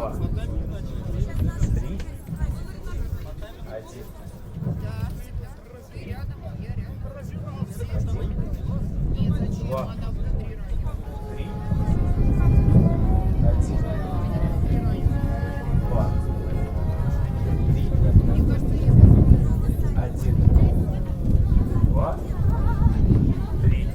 два, три, один. Два, три, один. Два, три, один. Два, три.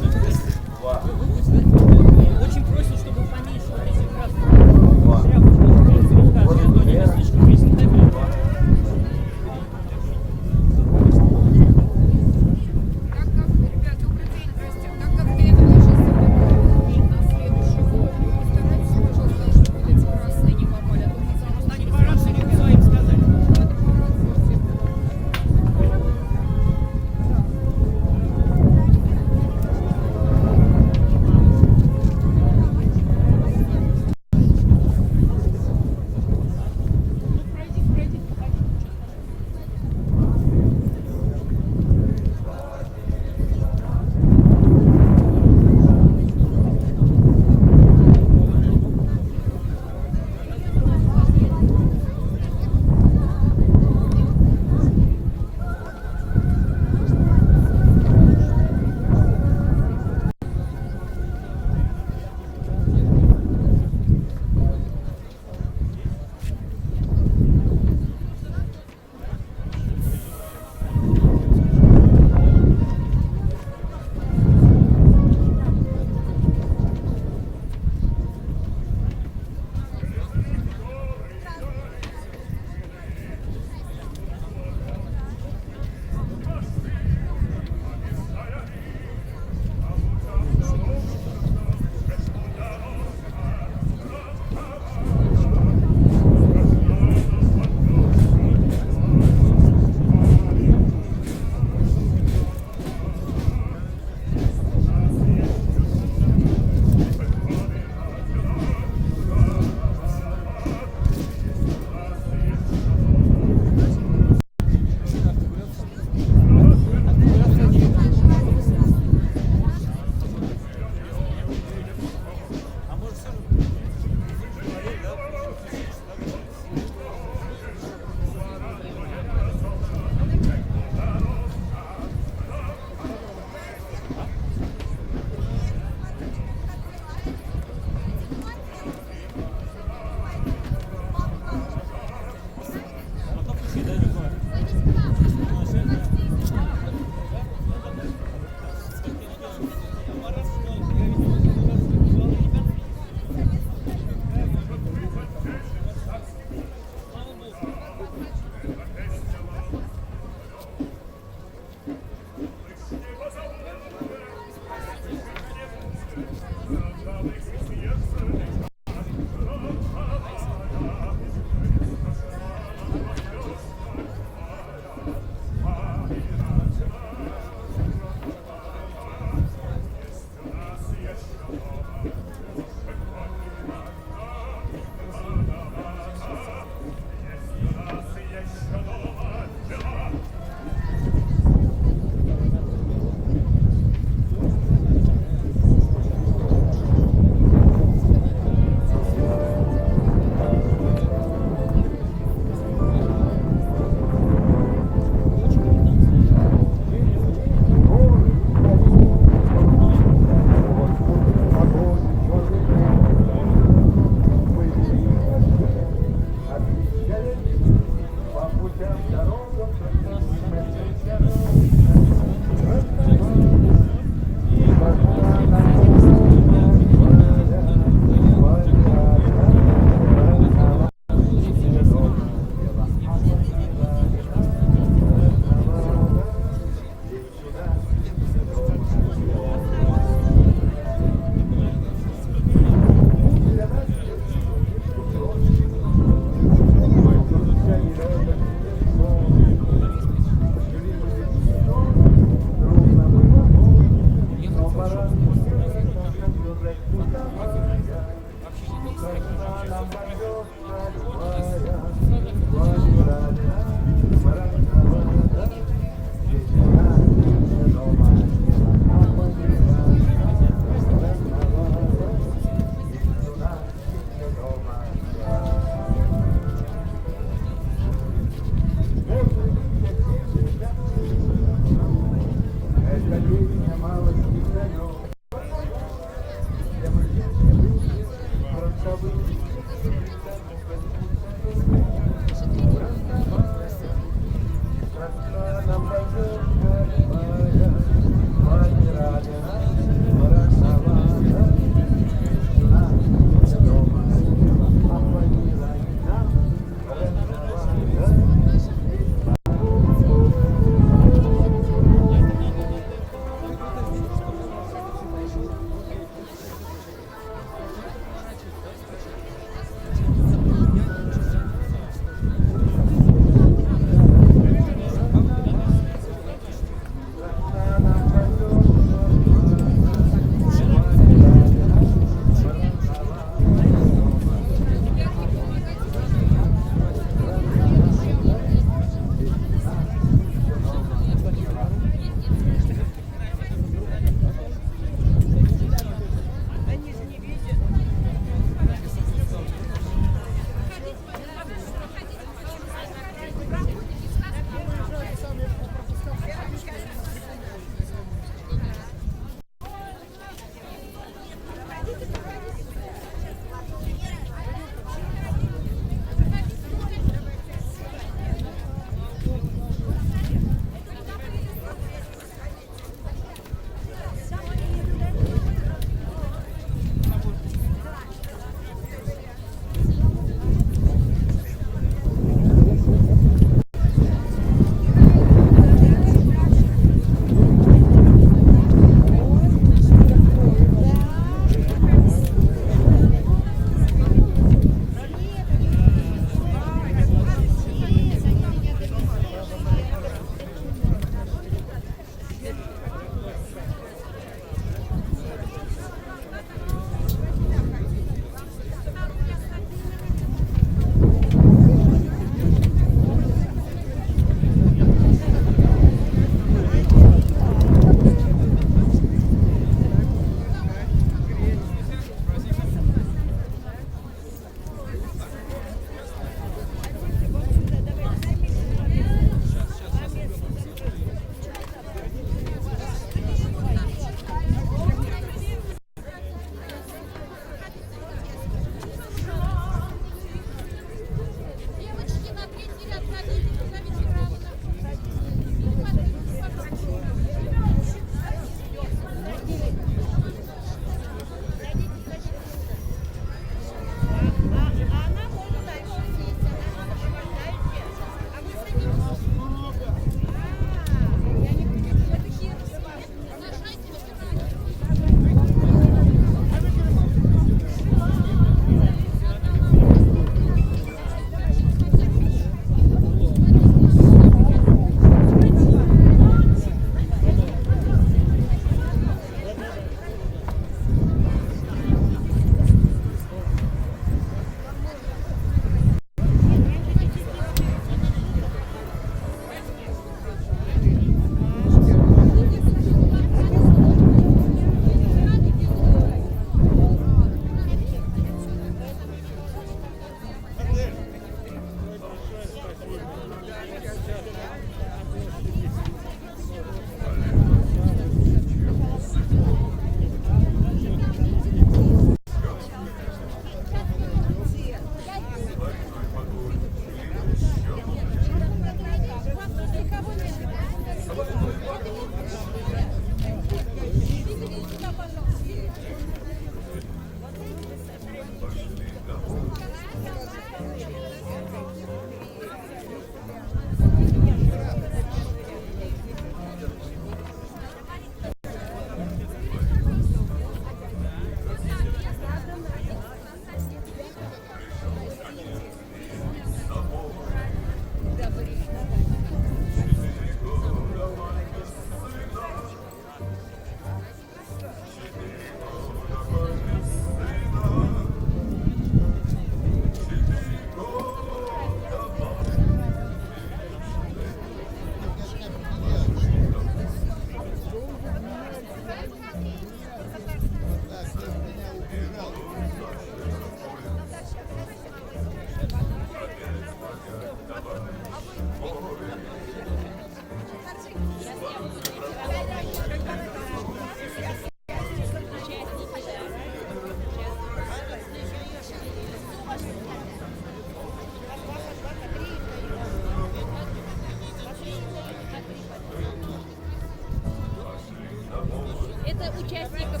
Это участников.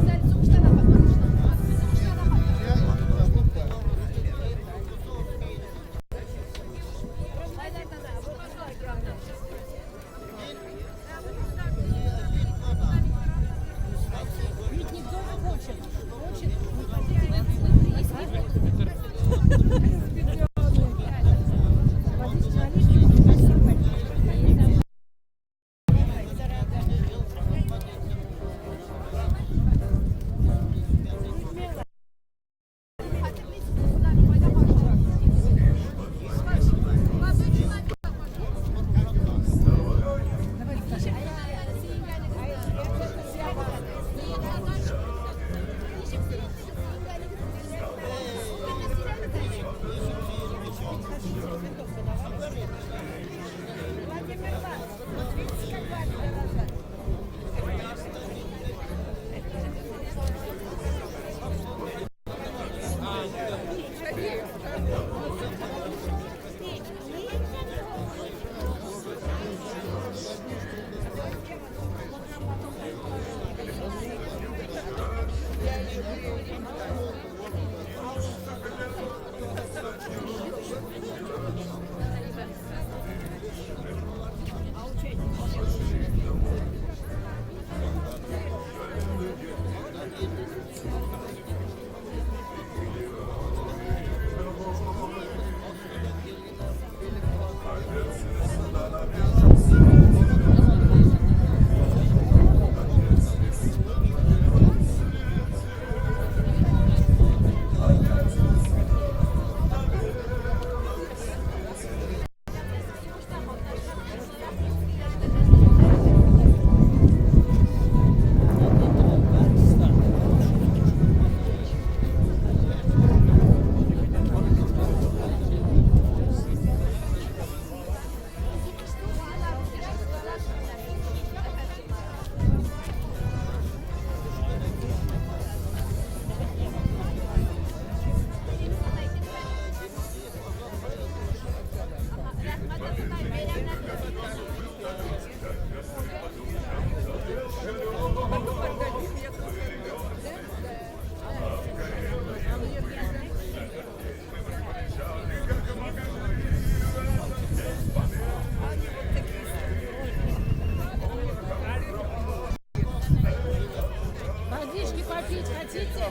Sen sonuçta da bakmamışsın. Sonuçta da bakmamışsın. Ведь никто не хочет. Водички попить хотите?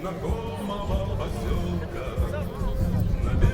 знакомого поселка на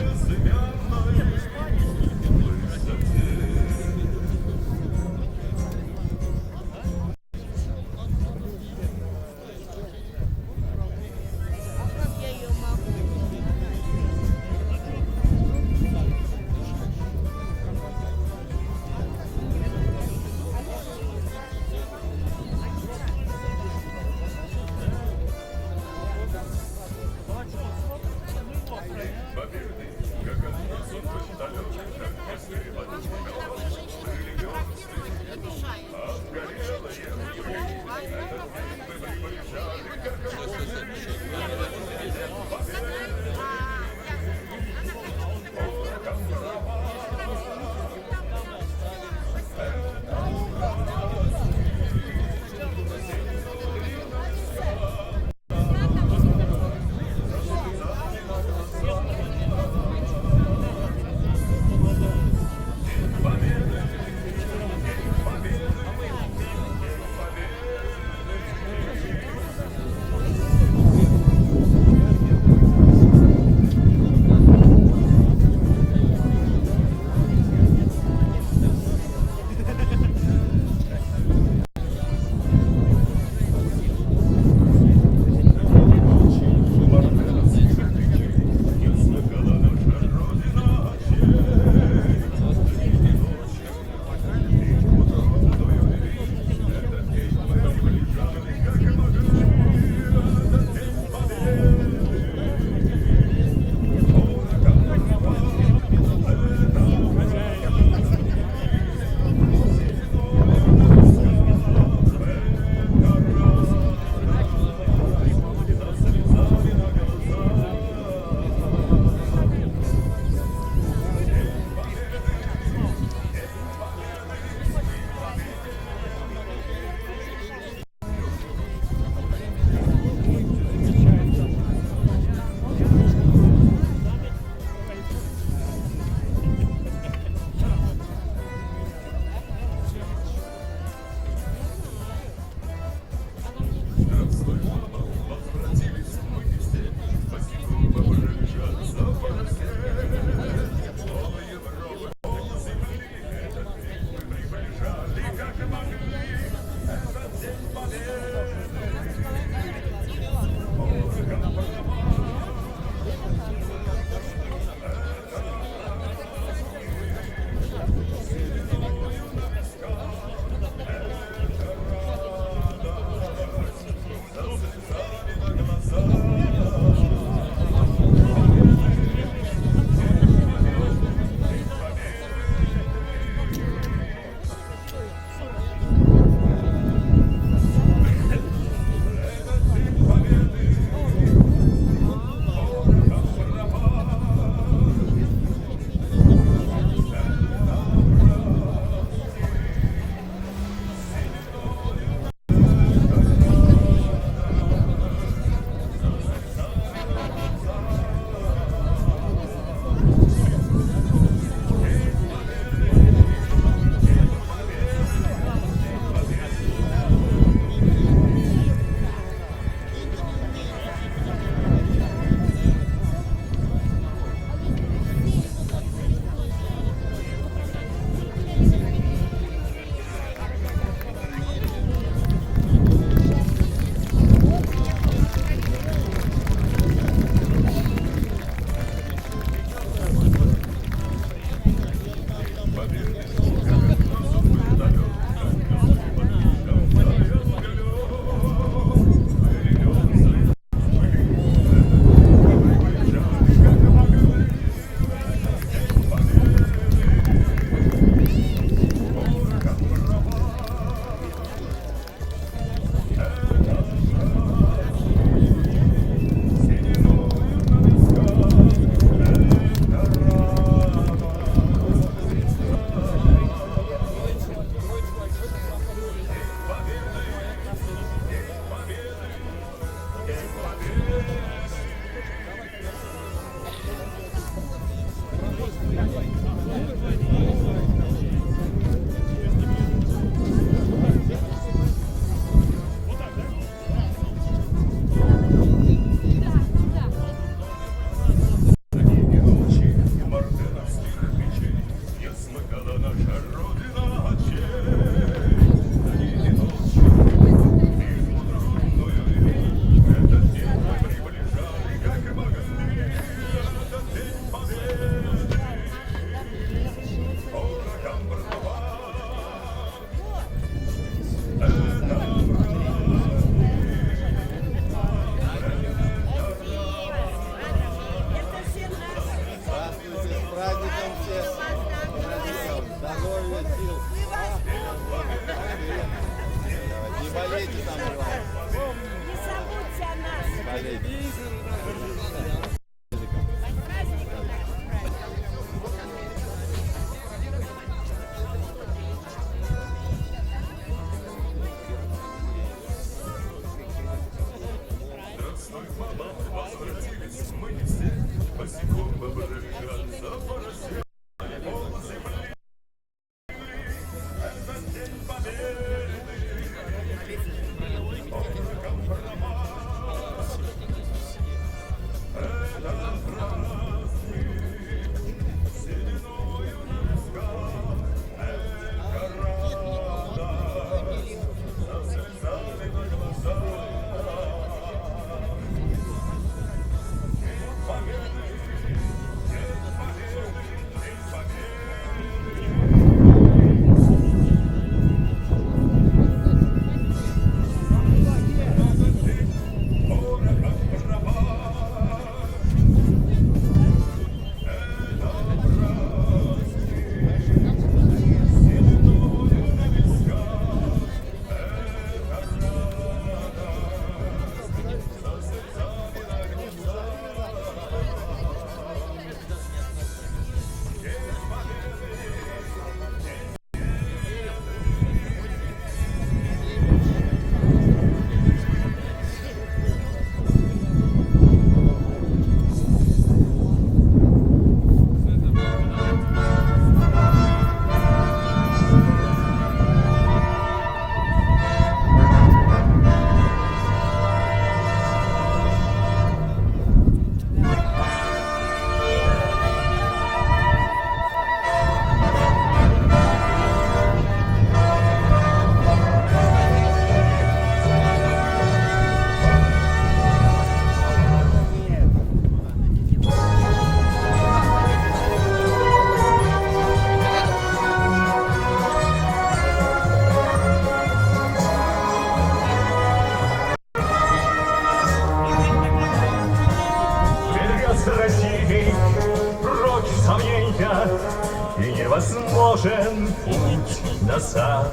невозможен путь назад.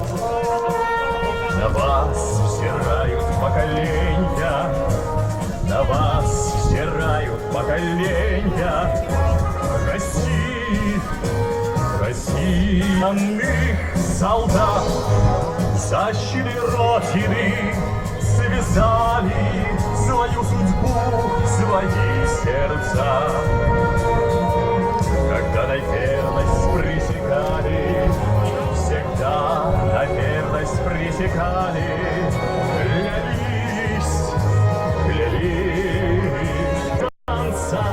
На вас взирают поколения, на вас взирают поколения России, российских солдат. Защиты Родины связали свою судьбу, свои сердца. Когда на верность присягали, всегда на верность присягали, клялись до конца.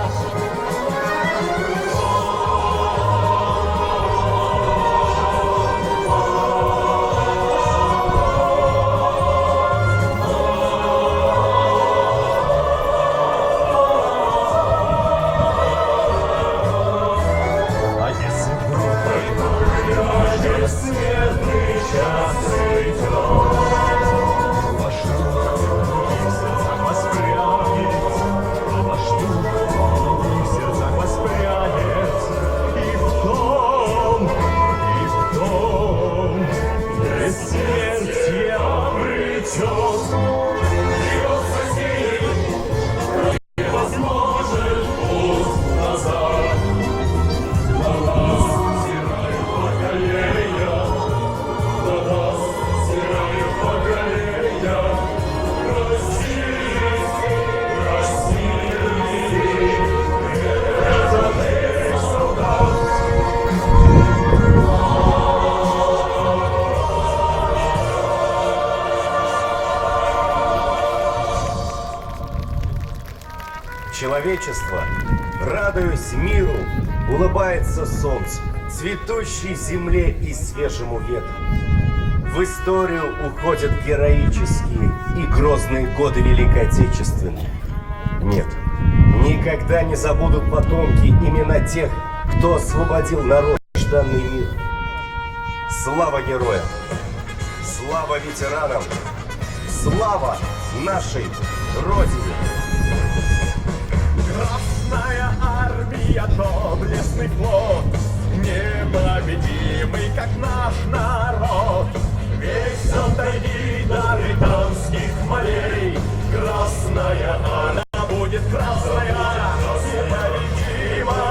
Смертный час придет, ваш дух в сердцах воспрянет, ваш дух в сердцах воспрянет, и в том бессмертие обретет. Невозможен путь назад. Человечество, радуясь миру, улыбается солнцу, цветущей земле и свежему ветру. В историю уходят героические и грозные годы Великой Отечественной. Нет, никогда не забудут потомки имена тех, кто освободил народ и данный мир. Слава героям! Слава ветеранам! Слава нашей Родине! Красная армия, доблестный флот, непобедимый, как наш народ. Весь от тайги до британских морей, красная она будет красная, непобедима,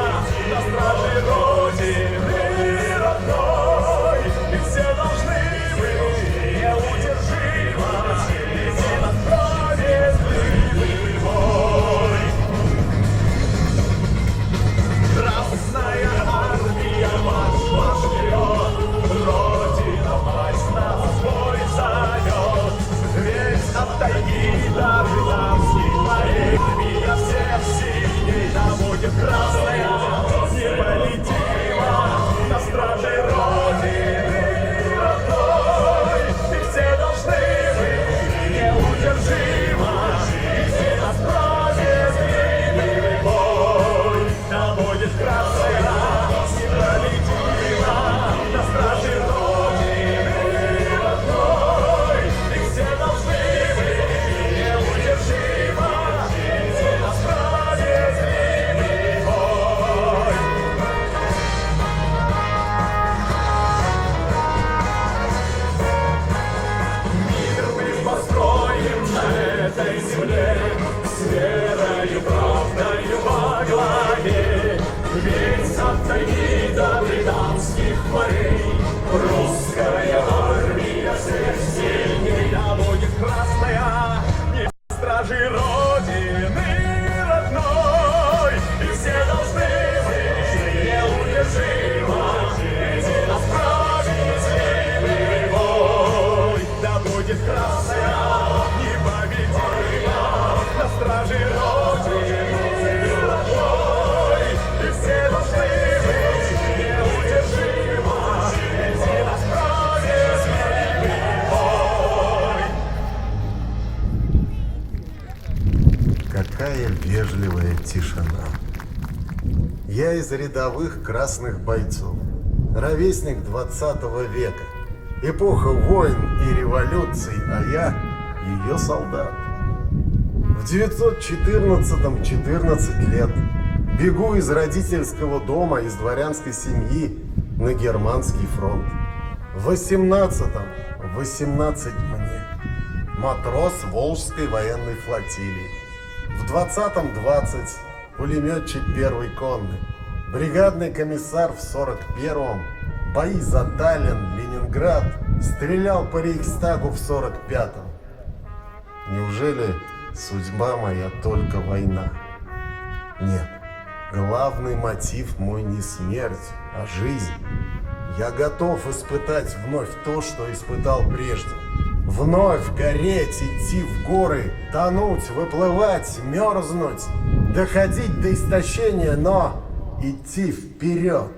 на страже Родины родной. И все должны быть неудержимо идти на справедливый бой. Красная армия, марш вперед, Родина мать нас в бой зовет. Весь от тайги до британских морей, армия всех сильней, да будет красная, непобедима, на страже Родины родной. И все должны быть неудержимо идти на справедливый бой. Да будет красная, непобедима, на страже Родины родной. И все должны быть неудержимо идти на справедливый бой. Мир мы построим на этой земле с верой и правдой во главе. Ведь от тайги до британских морей русская армия всех сильней. Да будет красная, не стражи Родины родной. И все должны быть неудержимо идти на справедливый бой. Да будет красная, непобедима, на страже Родины родной. И все должны быть неудержимо идти на справедливый бой. Какая вежливая тишина. Я из рядовых красных бойцов, ровесник 20 века, эпоха войн и революций, а я ее солдат. В 914-м 14 лет бегу из родительского дома, из дворянской семьи, на германский фронт. В 18-м 18 мне. Матрос Волжской военной флотилии. В 20-м 20. Пулеметчик первой конной. Бригадный комиссар в 41-м. Бои за Таллин, Ленинград. Стрелял по Рейхстагу в 45-м. Неужели судьба моя только война? Нет. Главный мотив мой не смерть, а жизнь. Я готов испытать вновь то, что испытал прежде. Вновь гореть, идти в горы, тонуть, выплывать, мерзнуть, доходить до истощения, но идти вперед.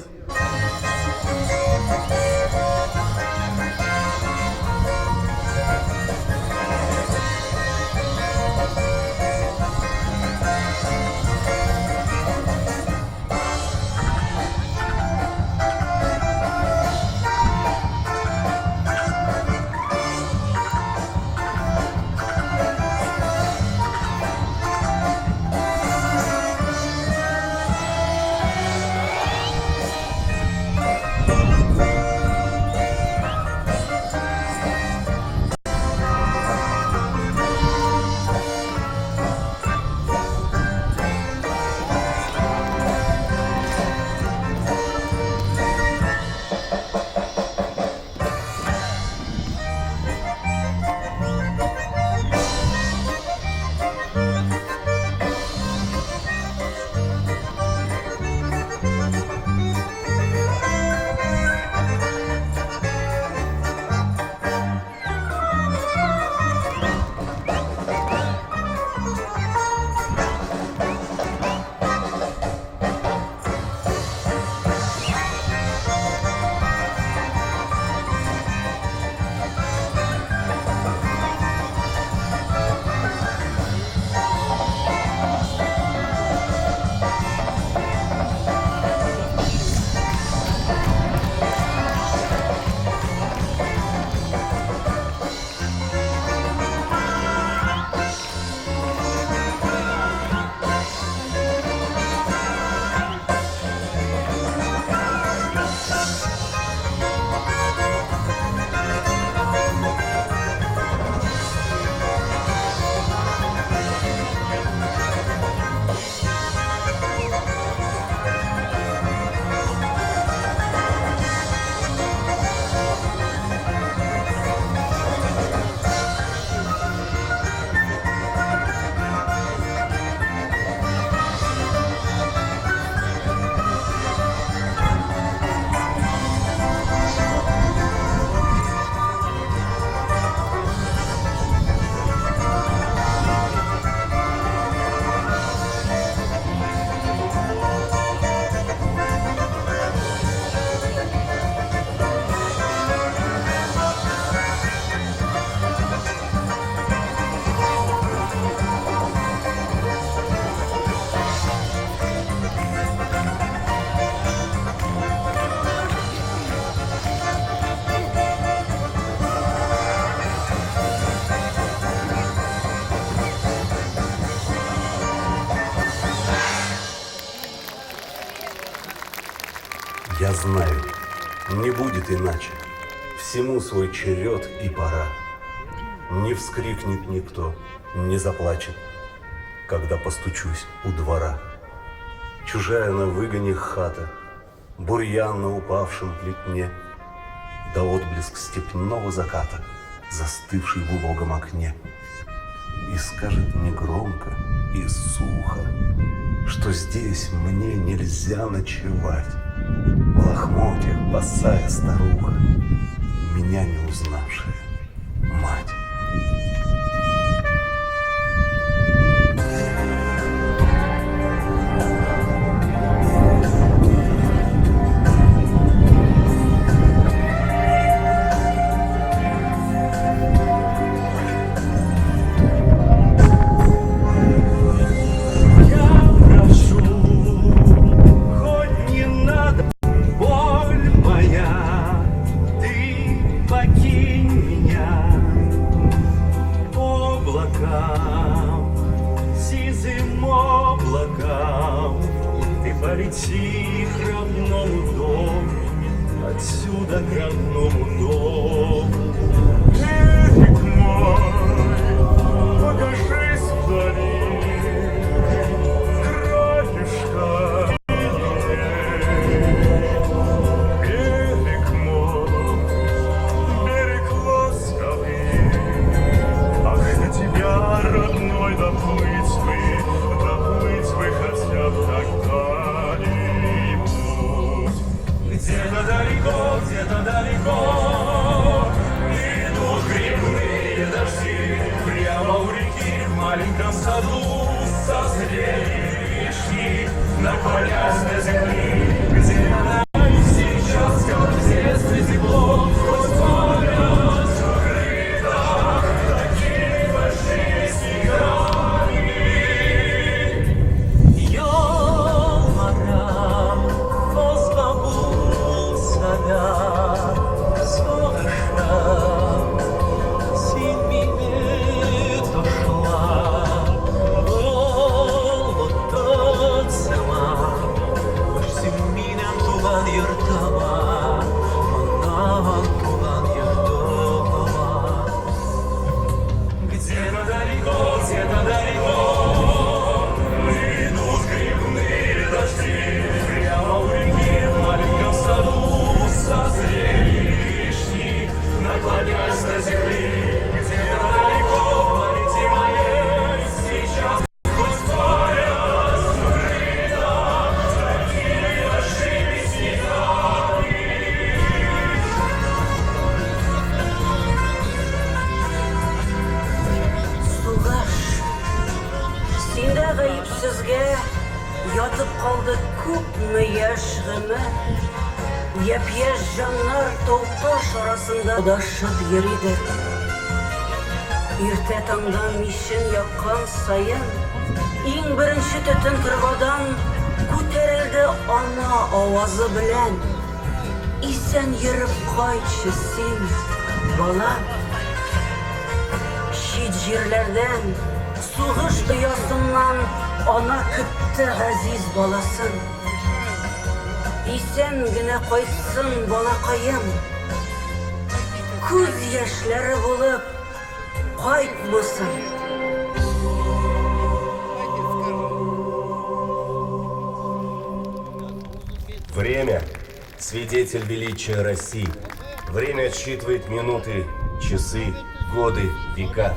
Я знаю, не будет иначе. Всему свой черед и пора. Не вскрикнет никто, не заплачет, когда постучусь у двора. Чужая на выгоне хата, бурьян на упавшем плетне, да отблеск степного заката, застывший в улогом окне. И скажет негромко и сухо, что здесь мне нельзя ночевать. В лохмотьях босая старуха, меня не узнавшая мать. Полети к родному дому, отсюда к родному дому. Берег мой, покажись вдали, краешка. Берег мой, берег ласковый, ах, до тебя, родной, доплыть бы хотя бы когда-нибудь. Где-то далеко идут грибные дожди, прямо у реки в маленьком саду созрели вишни, наклонясь на земли. Где-то сейчас, как в детстве тепло, хоть память закрыта такими большими снегами. Yollara bozbabulsa da soğuşa silmini taşlar olmadan sema Siminem tulan yırtama Ondan tulan yırtama Где-то далеко идут грибные дожди, прямо у реки в маленьком саду созрели вишни, наклонясь на земли. Где-то далеко в планете моей сейчас хоть память закрыта такими большими снегами. Сугаш, синде ғайыпсызге ятып қалды күпме яш ғүмір. Яп-яш жаннар толпаш арасында адашып йөриде. Иртә таңдан мишен яккан сайын, иң беренче төтен кыргадан күтәрелде ана авазы белән. Исән йөреп кайтчы син, балам. Чит җирләрдән, сугыш оясыннан ана көтте газиз баласын. Исән генә кайтсын балакаем, күз яшьләре булып кайтмасын. Время – свидетель величия России. Время отсчитывает минуты, часы, годы, века.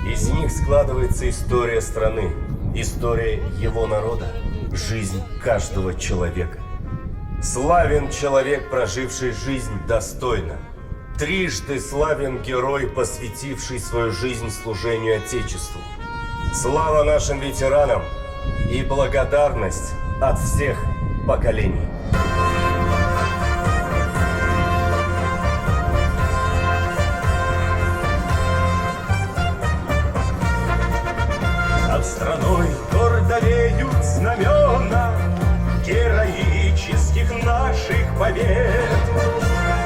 Из них складывается история страны, история его народа, жизнь каждого человека. Славен человек, проживший жизнь достойно. Трижды славен герой, посвятивший свою жизнь служению Отечеству. Слава нашим ветеранам и благодарность от всех поколений. Над страной гордо веют знамена героических наших побед.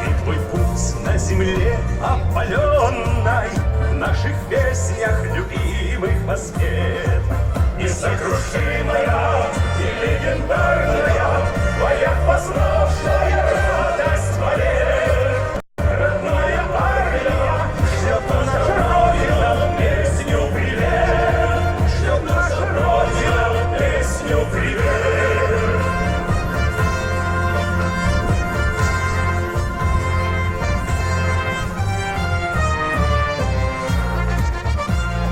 И твой путь на земле опаленной в наших песнях любимых воспет. Несокрушимая и легендарная твоя познавшая радость побед. Родная армия ждет наша Родина песню привет. Ждет наша Родина песню привет.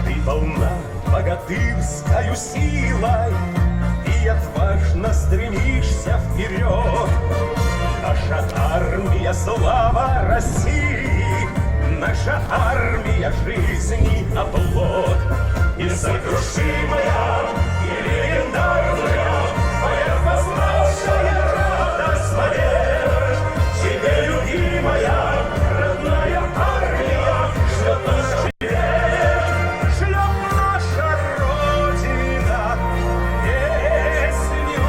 Ты полна богатырскою силой и отважно стремишься вперед. Наша армия — слава России, наша армия — жизни оплот. Несокрушимая и легендарная твоя познавшая радость побед. Тебе, любимая, родная армия, ждет наша шлет наша Родина песню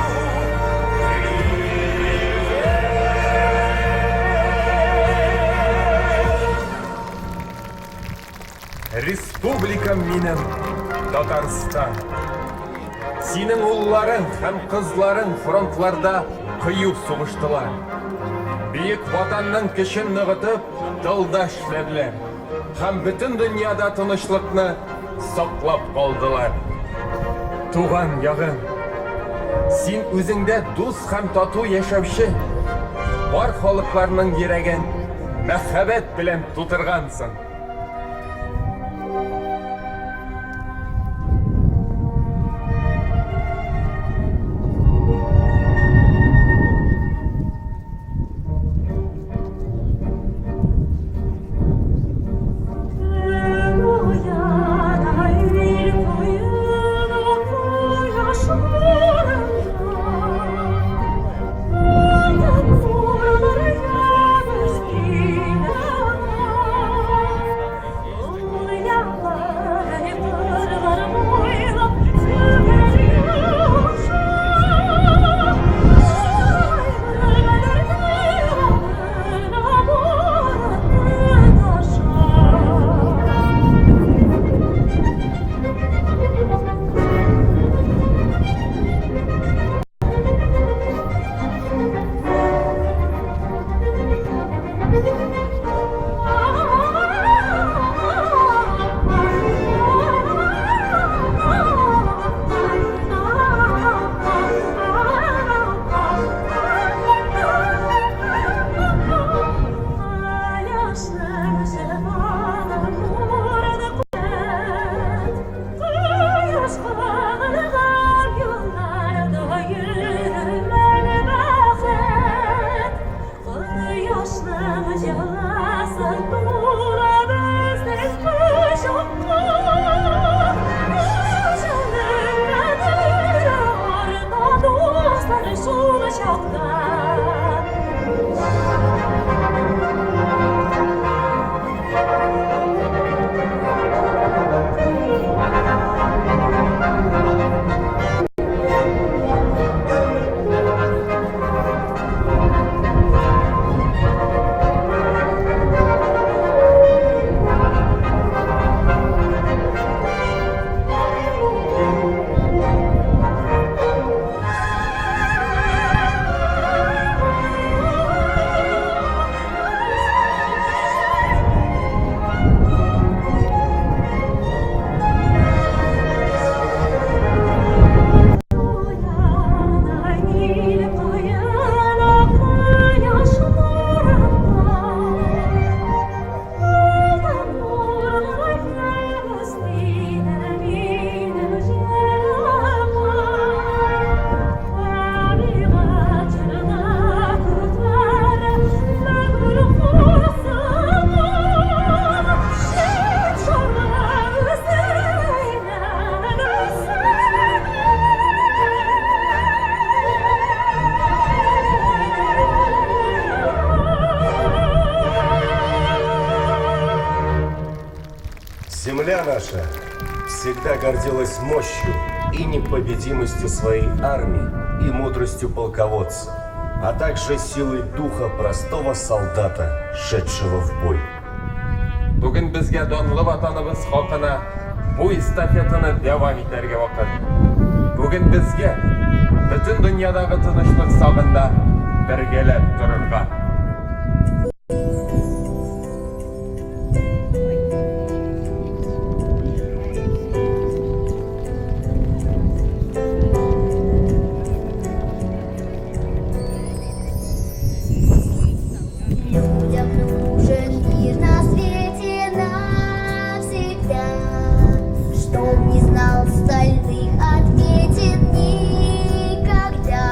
привет. Республика минем, Татарстан. Синең улларың һәм кызларың фронтларда кыю сугыштылар. Büyük vatanның кешен ныгытып, тылда эшләделәр. Һәм бөтен дөньяда тынычлыкны саклап калдылар. Туган ягым, син үзеңдә дус һәм тату яшәүче, бар халыкларның йөрәген мәхәббәт белән тутыргансың. Земля наша всегда гордилась мощью и непобедимостью своей армии и мудростью полководца, а также силой духа простого солдата, шедшего в бой. Бүген безгә данлы ватаныбыз хакына бу эстафетаны дәвам итәргә вакыт. Бүген безгә бөтен дөньядагы тынычлык сагында бергәләп торырга. Людям нужен мир на свете навсегда, чтоб не знал стальных отметин никогда.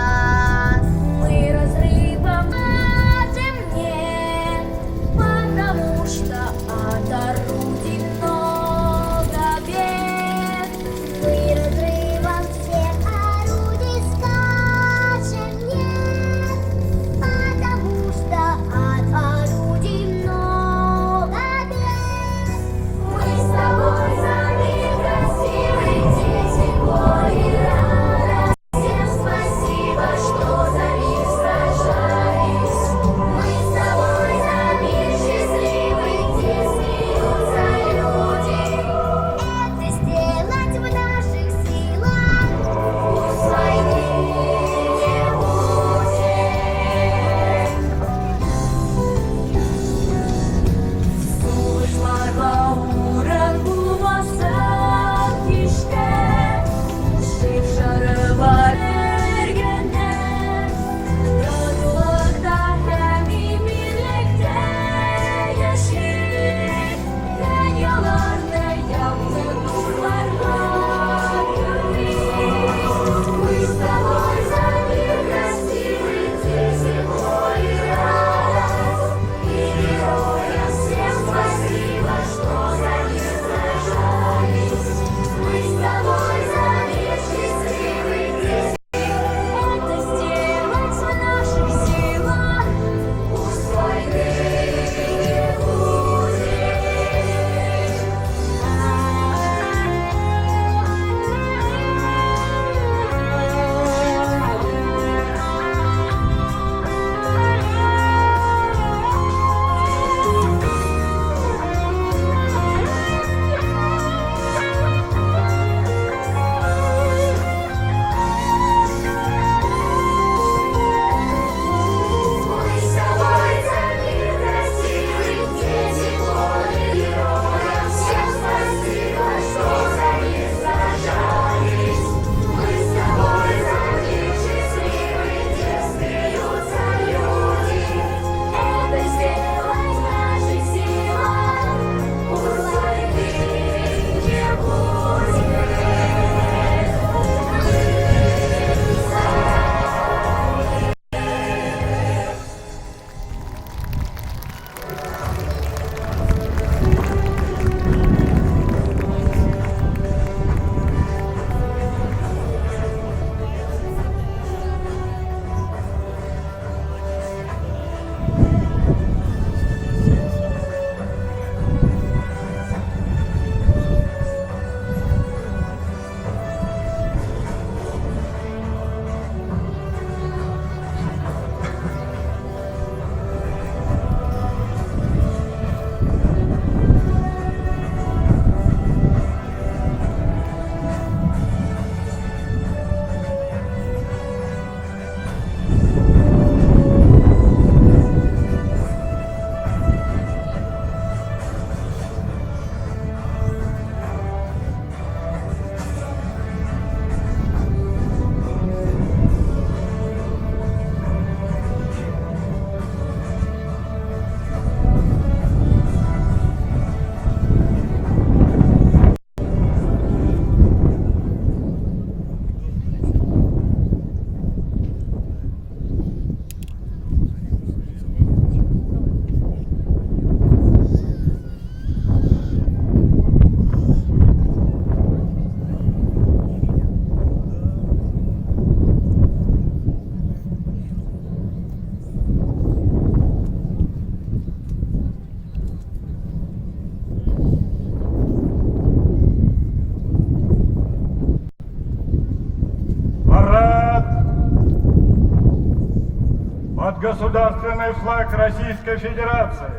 под государственный флаг Российской Федерации,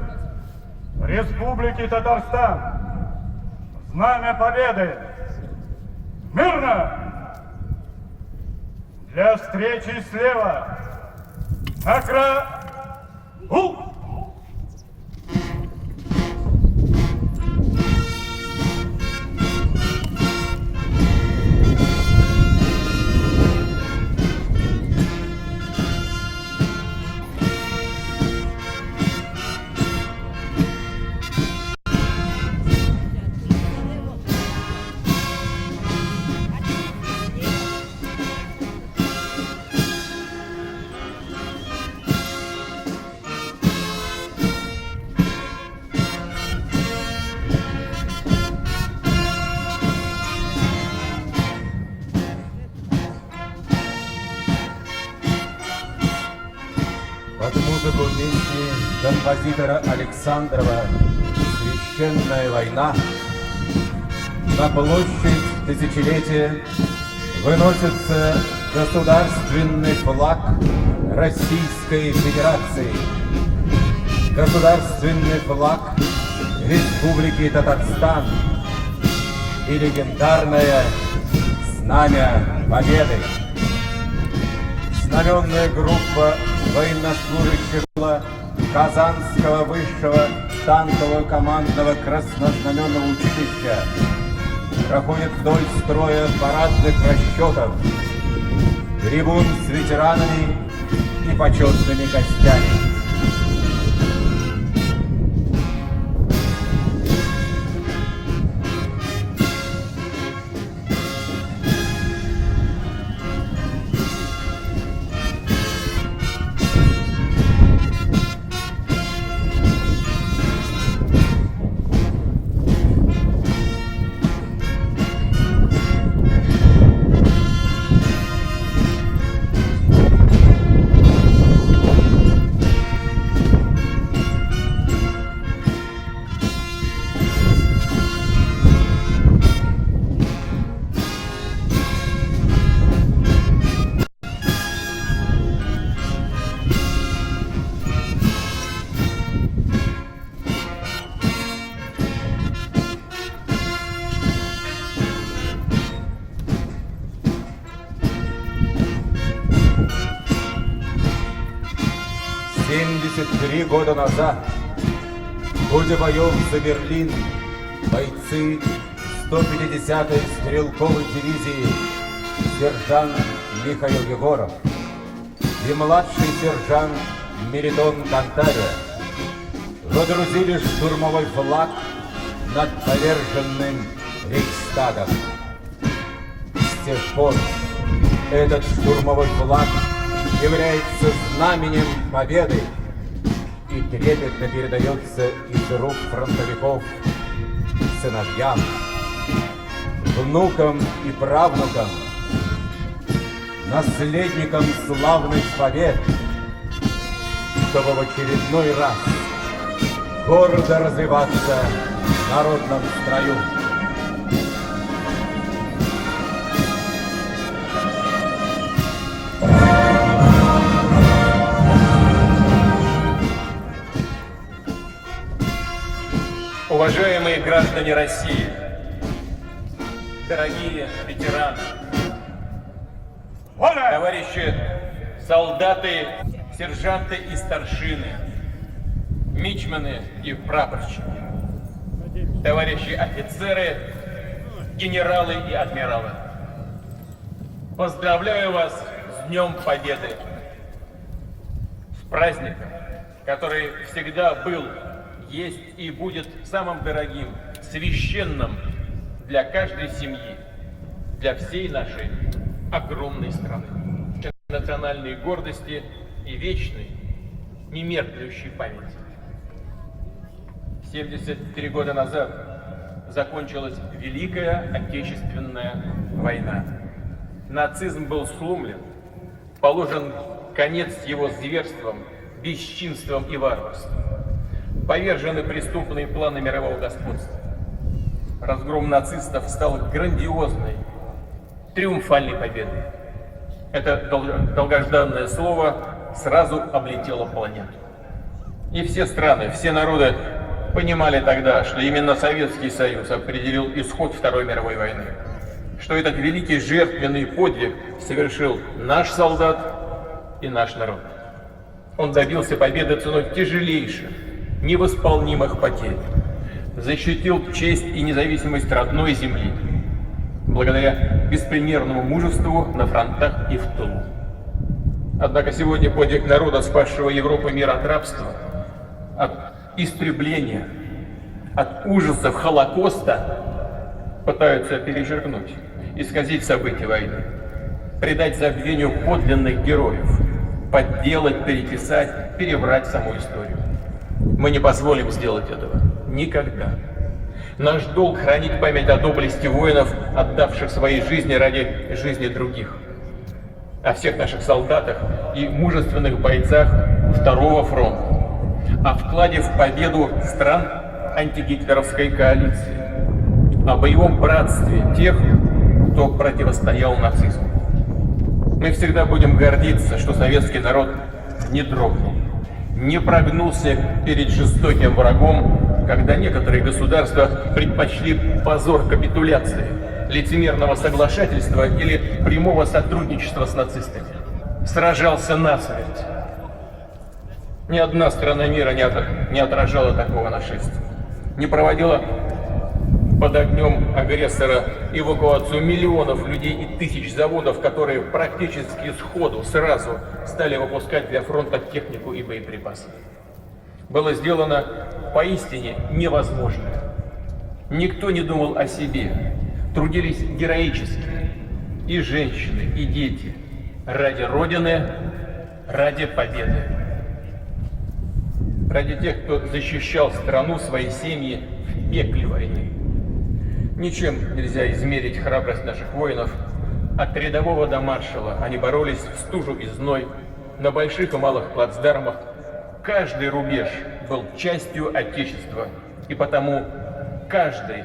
Республики Татарстан, Знамя Победы. Мирно! Для встречи слева. Акра-у! Под музыку песни композитора Александрова «Священная война» на площадь тысячелетия выносится государственный флаг Российской Федерации, государственный флаг Республики Татарстан и легендарное Знамя Победы. Знаменная группа военнослужащих Казанского высшего танкового командного краснознаменного училища проходит вдоль строя парадных расчетов, трибун с ветеранами и почетными гостями. Три года назад, в ходе боев за Берлин, бойцы 150-й стрелковой дивизии сержант Михаил Егоров и младший сержант Мелитон Кантария водрузили штурмовой флаг над поверженным Рейхстагом. С тех пор этот штурмовой флаг является знаменем победы и трепетно передается из рук фронтовиков сыновьям, внукам и правнукам, наследникам славных побед, чтобы в очередной раз гордо развиваться в народном строю. Уважаемые граждане России, дорогие ветераны, товарищи солдаты, сержанты и старшины, мичманы и прапорщики, товарищи офицеры, генералы и адмиралы. Поздравляю вас с Днем Победы, с праздником, который всегда был, есть и будет самым дорогим, священным для каждой семьи, для всей нашей огромной страны. Национальной гордости и вечной, немеркнущей памяти. 73 года назад закончилась Великая Отечественная война. Нацизм был сломлен, положен конец его зверствам, бесчинствам и варварству. Повержены преступные планы мирового господства. Разгром нацистов стал грандиозной, триумфальной победой. Это долгожданное слово сразу облетела планету. И все страны, все народы понимали тогда, что именно Советский Союз определил исход Второй мировой войны. Что этот великий жертвенный подвиг совершил наш солдат и наш народ. Он добился победы ценой тяжелейших, невосполнимых потерь. Защитил честь и независимость родной земли, благодаря беспримерному мужеству на фронтах и в тылу. Однако сегодня подвиг народа, спасшего Европу и мир от рабства, от истребления, от ужасов Холокоста, пытаются перечеркнуть, исказить события войны, придать забвению подлинных героев, подделать, переписать, переврать саму историю. Мы не позволим сделать этого. Никогда. Наш долг — хранить память о доблести воинов, отдавших свои жизни ради жизни других. О всех наших солдатах и мужественных бойцах Второго фронта. О вкладе в победу стран антигитлеровской коалиции. О боевом братстве тех, кто противостоял нацизму. Мы всегда будем гордиться, что советский народ не дрогнул, не прогнулся перед жестоким врагом, когда некоторые государства предпочли позор капитуляции, лицемерного соглашательства или прямого сотрудничества с нацистами. Сражался насмерть. Ни одна страна мира не отражала такого нашествия, не проводила под огнем агрессора эвакуацию миллионов людей и тысяч заводов, которые практически сходу, сразу стали выпускать для фронта технику и боеприпасы. Было сделано поистине невозможное. Никто не думал о себе. Трудились героически. И женщины, и дети. Ради Родины, ради победы. Ради тех, кто защищал страну, свои семьи в пекле войны. Ничем нельзя измерить храбрость наших воинов. От рядового до маршала они боролись в стужу и зной, на больших и малых плацдармах. Каждый рубеж был частью Отечества, и потому каждый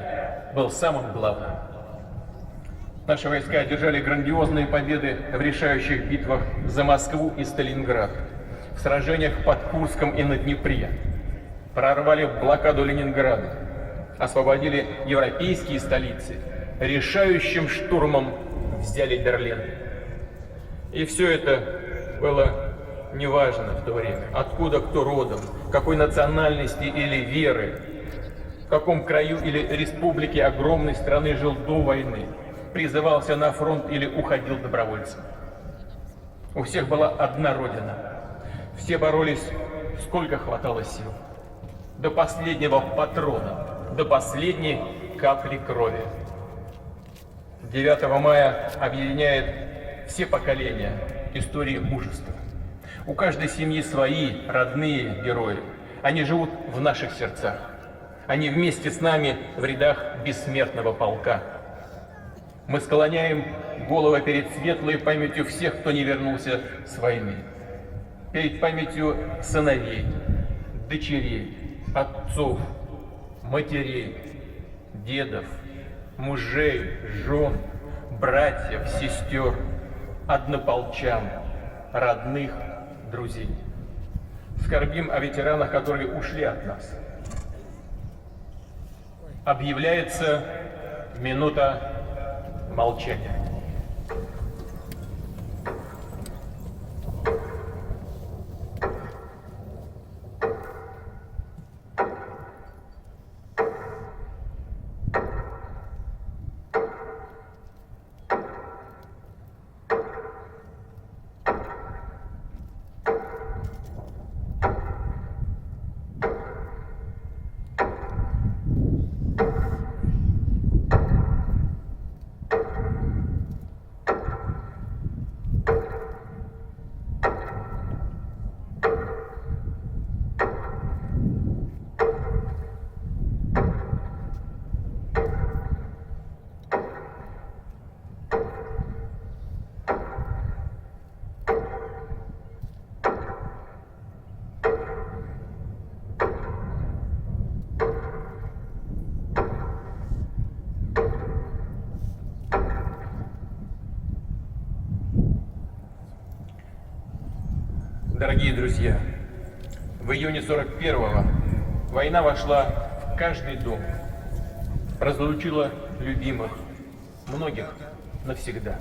был самым главным. Наши войска одержали грандиозные победы в решающих битвах за Москву и Сталинград, в сражениях под Курском и на Днепре, прорвали блокаду Ленинграда, освободили европейские столицы, решающим штурмом взяли Берлин. И все это было неважно в то время, откуда кто родом, какой национальности или веры, в каком краю или республике огромной страны жил до войны, призывался на фронт или уходил добровольцем. У всех была одна родина. Все боролись, сколько хватало сил. До последнего патрона, до последней капли крови. 9 мая объединяет все поколения истории мужества. У каждой семьи свои родные герои. Они живут в наших сердцах. Они вместе с нами в рядах бессмертного полка. Мы склоняем головы перед светлой памятью всех, кто не вернулся с войны. Перед памятью сыновей, дочерей, отцов, матерей, дедов, мужей, жен, братьев, сестер, однополчан, родных, друзей. Скорбим о ветеранах, которые ушли от нас. Объявляется минута молчания. Дорогие друзья, в июне 41-го война вошла в каждый дом, разлучила любимых, многих навсегда,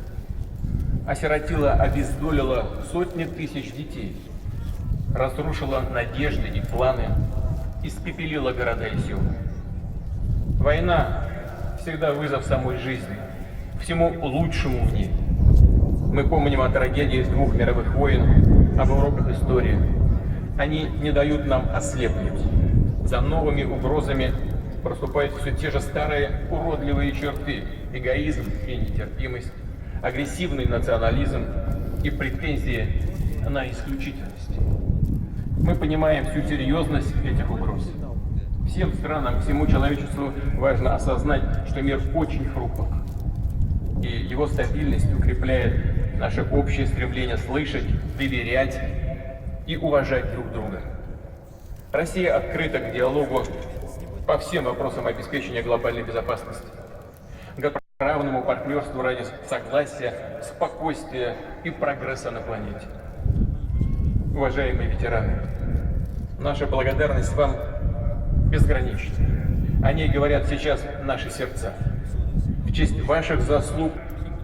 осиротила, обездолила сотни тысяч детей, разрушила надежды и планы, испепелила города и села. Война всегда вызов самой жизни, всему лучшему в ней. Мы помним о трагедии 2 мировых войн, об уроках истории. Они не дают нам ослепнуть. За новыми угрозами проступают все те же старые уродливые черты: эгоизм и нетерпимость, агрессивный национализм и претензии на исключительность. Мы понимаем всю серьезность этих угроз. Всем странам, всему человечеству важно осознать, что мир очень хрупок, и его стабильность укрепляет наше общее стремление слышать, доверять и уважать друг друга. Россия открыта к диалогу по всем вопросам обеспечения глобальной безопасности, к равному партнерству ради согласия, спокойствия и прогресса на планете. Уважаемые ветераны, наша благодарность вам безгранична. О ней говорят сейчас наши сердца. В честь ваших заслуг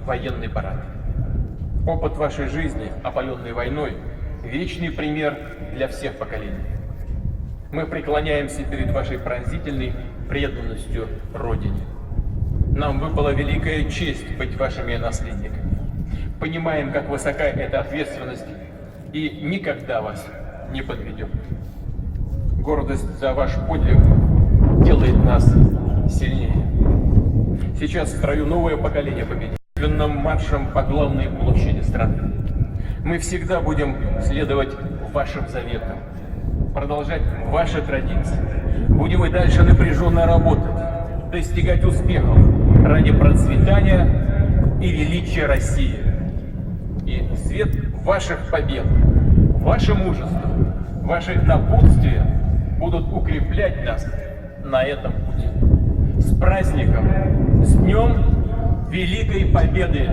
военный парад. Опыт вашей жизни, опаленной войной, вечный пример для всех поколений. Мы преклоняемся перед вашей пронзительной преданностью Родине. Нам выпала великая честь быть вашими наследниками. Понимаем, как высока эта ответственность, и никогда вас не подведем. Гордость за ваш подвиг делает нас сильнее. Сейчас в строю новое поколение победителям маршем по главной площади страны. Мы всегда будем следовать вашим заветам, продолжать ваши традиции. Будем и дальше напряженно работать, достигать успехов ради процветания и величия России. И свет ваших побед, ваше мужество, ваши напутствия будут укреплять нас на этом пути. С праздником, с Днем Великой Победы!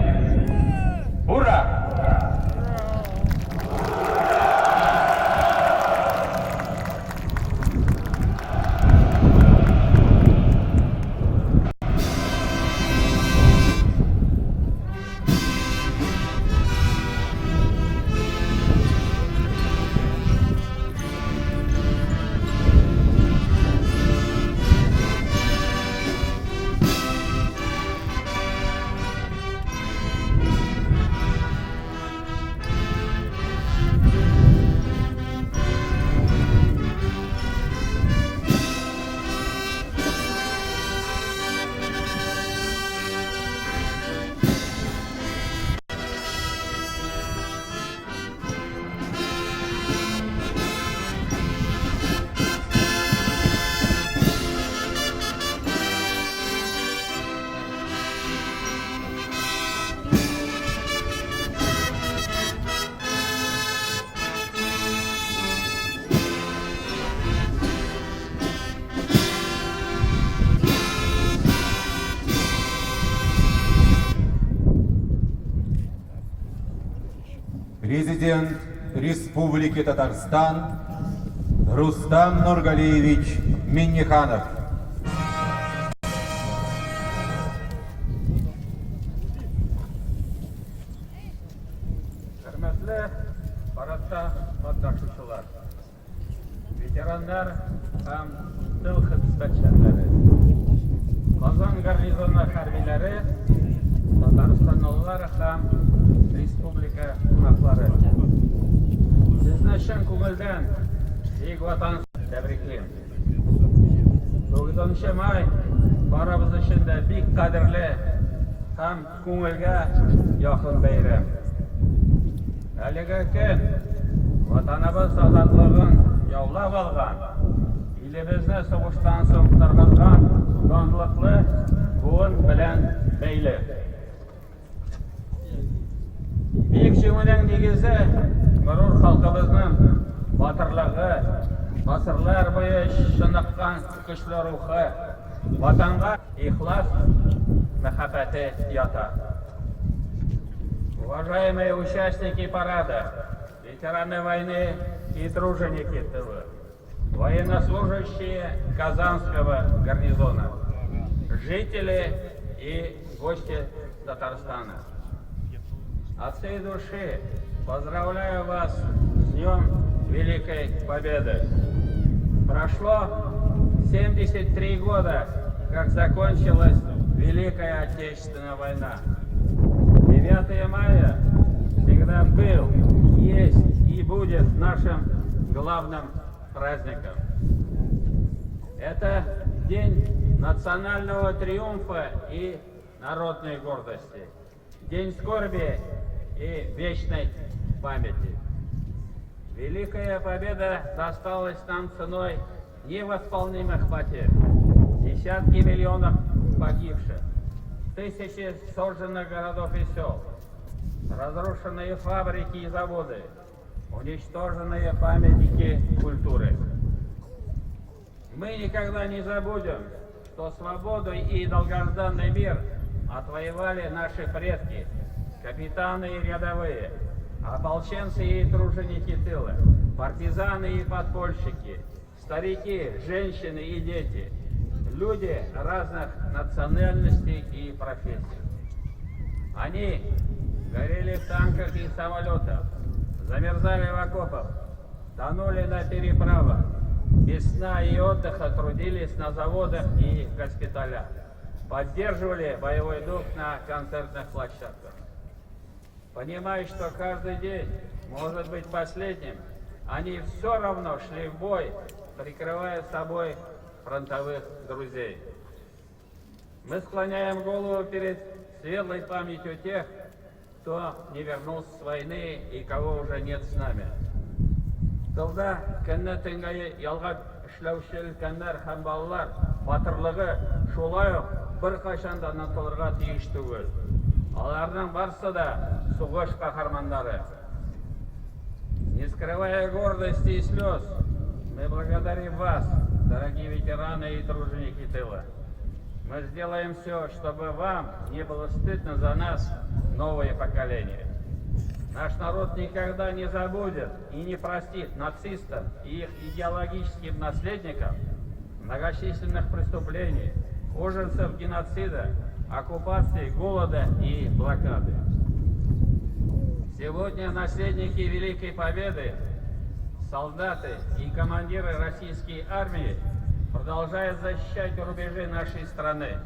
Ура! Президент Республики Татарстан Рустам Нургалиевич Минниханов. Hürmetli paradda qatnashuvchilar, veteranlar ham til xizmatchilari, Qozon garnizoni harbiylari, Tataristonliklar ham respublika qo'noqlari. Sizni chin ko'ngildan Buyuk Vatan tabriklayman. 9-may barimiz uchun bek qadrli ham ko'ngilga yoqin bayram. Haligi kun vatanimiz ozodligini yovlab olgan, elimizni so'g'ishdan so'ng qirg'izgan gondliqli bugun bilan beyli. Buyuk Jumlaning negizi g'urur xalqimizning botirligi, asrlar bo'yi shiniqqan kuchli ruhi, vatanga ixlos muhabbati yotar. Уважаемые участники парада, ветераны войны и труженики тыла, военнослужащие Казанского гарнизона, жители и гости Татарстана. От всей души поздравляю вас с Днем Великой Победы. Прошло 73 года, как закончилась Великая Отечественная война. 9 мая всегда был, есть и будет нашим главным праздником. Это день национального триумфа и народной гордости, день скорби и вечной памяти. Великая победа досталась нам ценой невосполнимых потерь, десятки миллионов погибших, тысячи сожженных городов и сел, разрушенные фабрики и заводы, уничтоженные памятники культуры. Мы никогда не забудем, что свободу и долгожданный мир отвоевали наши предки, капитаны и рядовые, ополченцы и труженики тыла, партизаны и подпольщики, старики, женщины и дети, люди разных национальностей и профессий. Они горели в танках и самолетах, замерзали в окопах, тонули на переправах, без сна и отдыха трудились на заводах и госпиталях, поддерживали боевой дух на концертных площадках. Понимая, что каждый день может быть последним, они все равно шли в бой, прикрывая собой фронтовых друзей. Мы склоняем голову перед светлой памятью тех, кто не вернулся с войны и кого уже нет с нами. Тылда көнне төнгәе ялгап эшләүче өлкәннәр һәм балалар батырлыгы шулай ук беркайчан да онытылырга тиеш түгел. Аларның барысы да сугыш каһармандары. Не скрывая гордости и слез, мы благодарим вас, дорогие ветераны и труженики тыла. Мы сделаем все, чтобы вам не было стыдно за нас, новое поколение. Наш народ никогда не забудет и не простит нацистам и их идеологическим наследникам многочисленных преступлений, ужасов геноцида, оккупации, голода и блокады. Сегодня наследники Великой Победы, солдаты и командиры российской армии продолжают защищать рубежи нашей страны,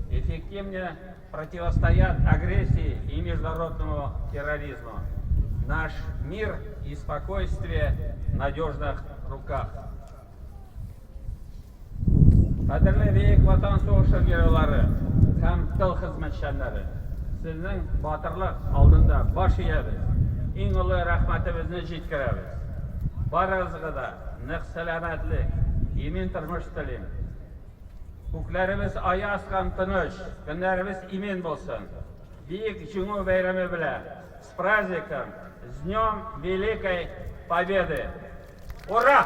эффективнее противостоят агрессии и международному терроризму. Наш мир и спокойствие в надежных руках. Кадерле бейек ватан сугышы геройлары һәм тыл хезмәтчәннәре, сезнең батырлык алдында баш иябез, иң олы рәхмәтебезне җиткерәбез. Барыгызга да нык сәламәтлек, имин тормыш телим. Күкләребез аяз һәм тыныч, көннәребез имен булсын. Бийек җиңү бәйрәме белән, с праздником, с Днем Великой Победы! Ура!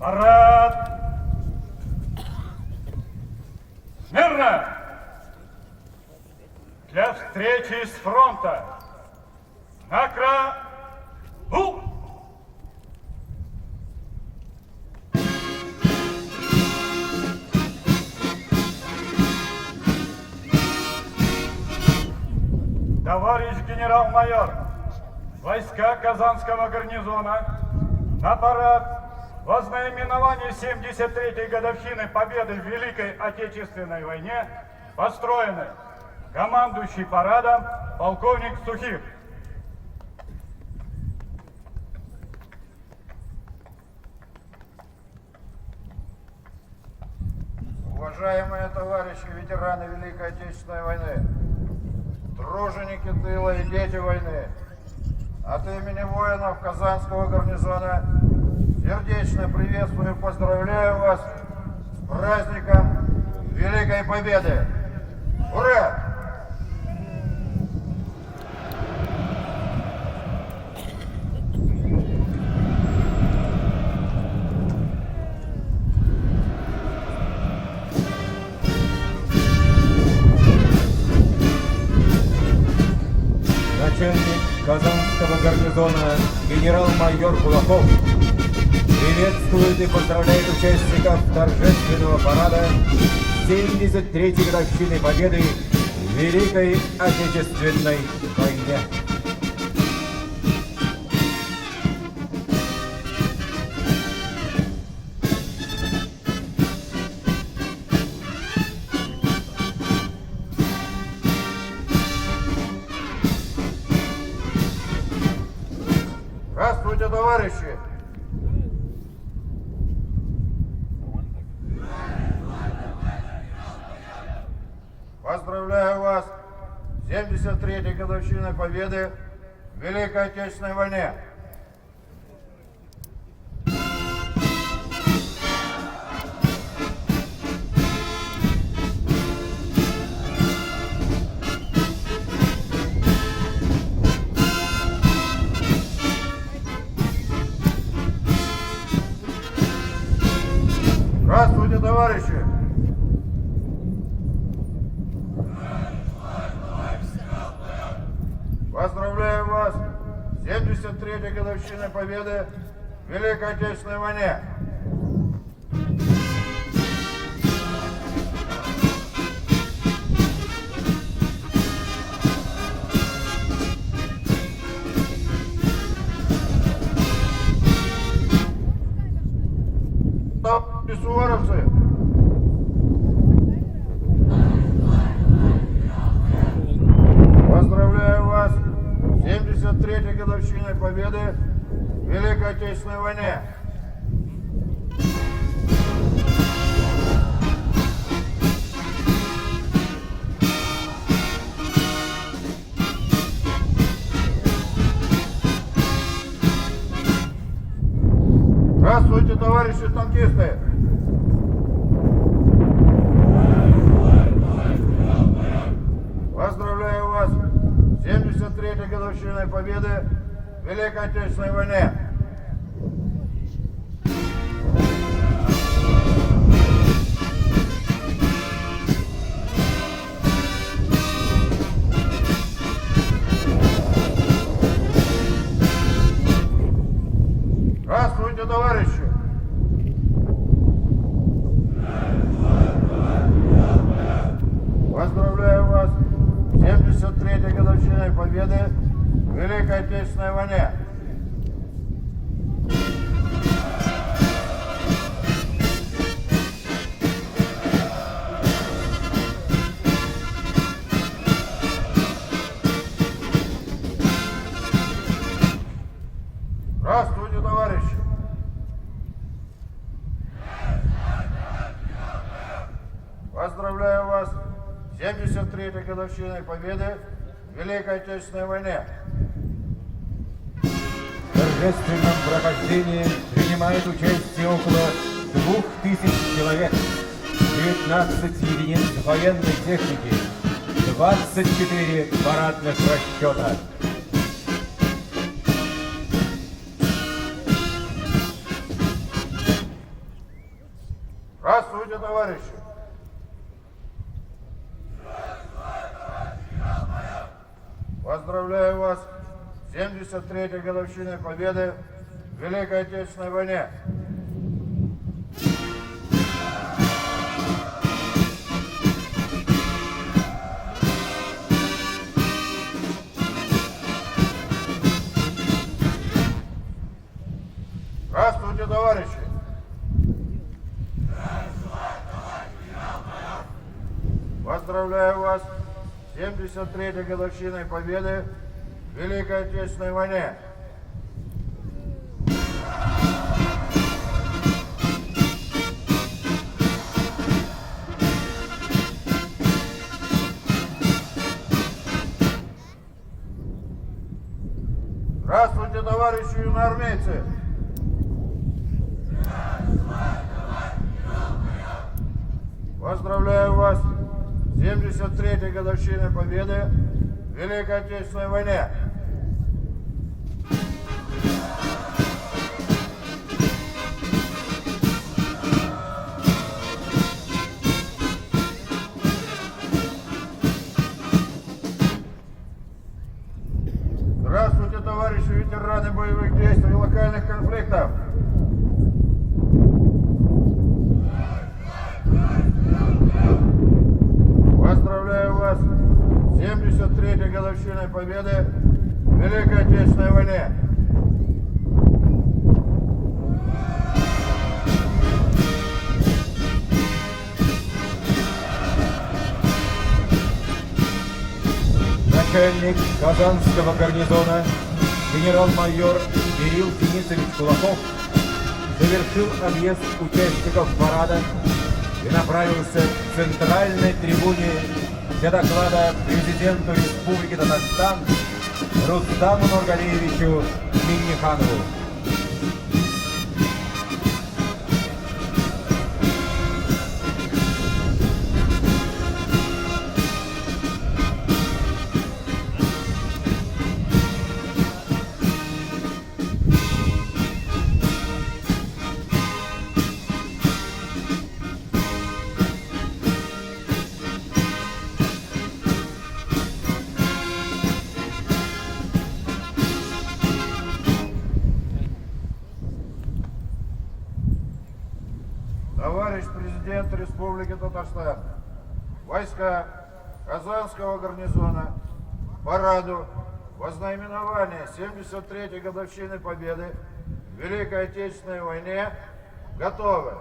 Парад! Смирно! Для встречи с фронта! Накра! У! Товарищ генерал-майор, войска Казанского гарнизона на парад во знаменование 73-й годовщины победы в Великой Отечественной войне построены. Командующий парадом полковник Сухих. Уважаемые товарищи, ветераны Великой Отечественной войны, труженики тыла и дети войны, от имени воинов Казанского гарнизона сердечно приветствую и поздравляю вас с праздником Великой Победы! Ура! Начальник Казанского гарнизона генерал-майор Кулаков приветствует и поздравляет участников торжественного парада 73-й годовщины победы в Великой Отечественной войне. Здравствуйте, товарищи! Поздравляю вас с 73-й годовщиной победы в Великой Отечественной войне! Здравствуйте, товарищи! Поздравляю вас с 73-й годовщиной победы в Великой Отечественной войне! Товарищи суворовцы! Поздравляю вас с 73-й годовщиной победы в Великой Отечественной войне! Здравствуйте, товарищи танкисты! Поздравляю вас с 73-й годовщиной победы в Великой Отечественной войне! Здравствуйте, товарищи! Поздравляю вас с 73-й годовщиной победы в Великой Отечественной войне! Здравствуйте, товарищи! Поздравляю вас с 73-й годовщиной победы в Великой Отечественной войне! В торжественном прохождении принимает участие около 2000 человек, 19 единиц военной техники, 24 парадных расчета. Здравствуйте, товарищи! Поздравляю вас с 73-й годовщиной победы в Великой Отечественной войне! Поздравляю вас с 73-й годовщиной Победы в Великой Отечественной войне. Здравствуйте, товарищи юноармейцы! Поздравляю вас с 73-й годовщиной Победы в Великой Отечественной войне! Здравствуйте, товарищи ветераны боевых действий и локальных конфликтов! Поздравляю вас с 73-й годовщиной Победы в Великой Отечественной войне! Начальник Казанского гарнизона генерал-майор Кирилл Денисович Кулаков завершил объезд участников парада и направился к центральной трибуне для доклада президенту Республики Татарстан Рустаму Нургалиевичу Минниханову. Товарищ президент Республики Татарстан, войска Казанского гарнизона параду вознаменования 73-й годовщины Победы в Великой Отечественной войне готовы.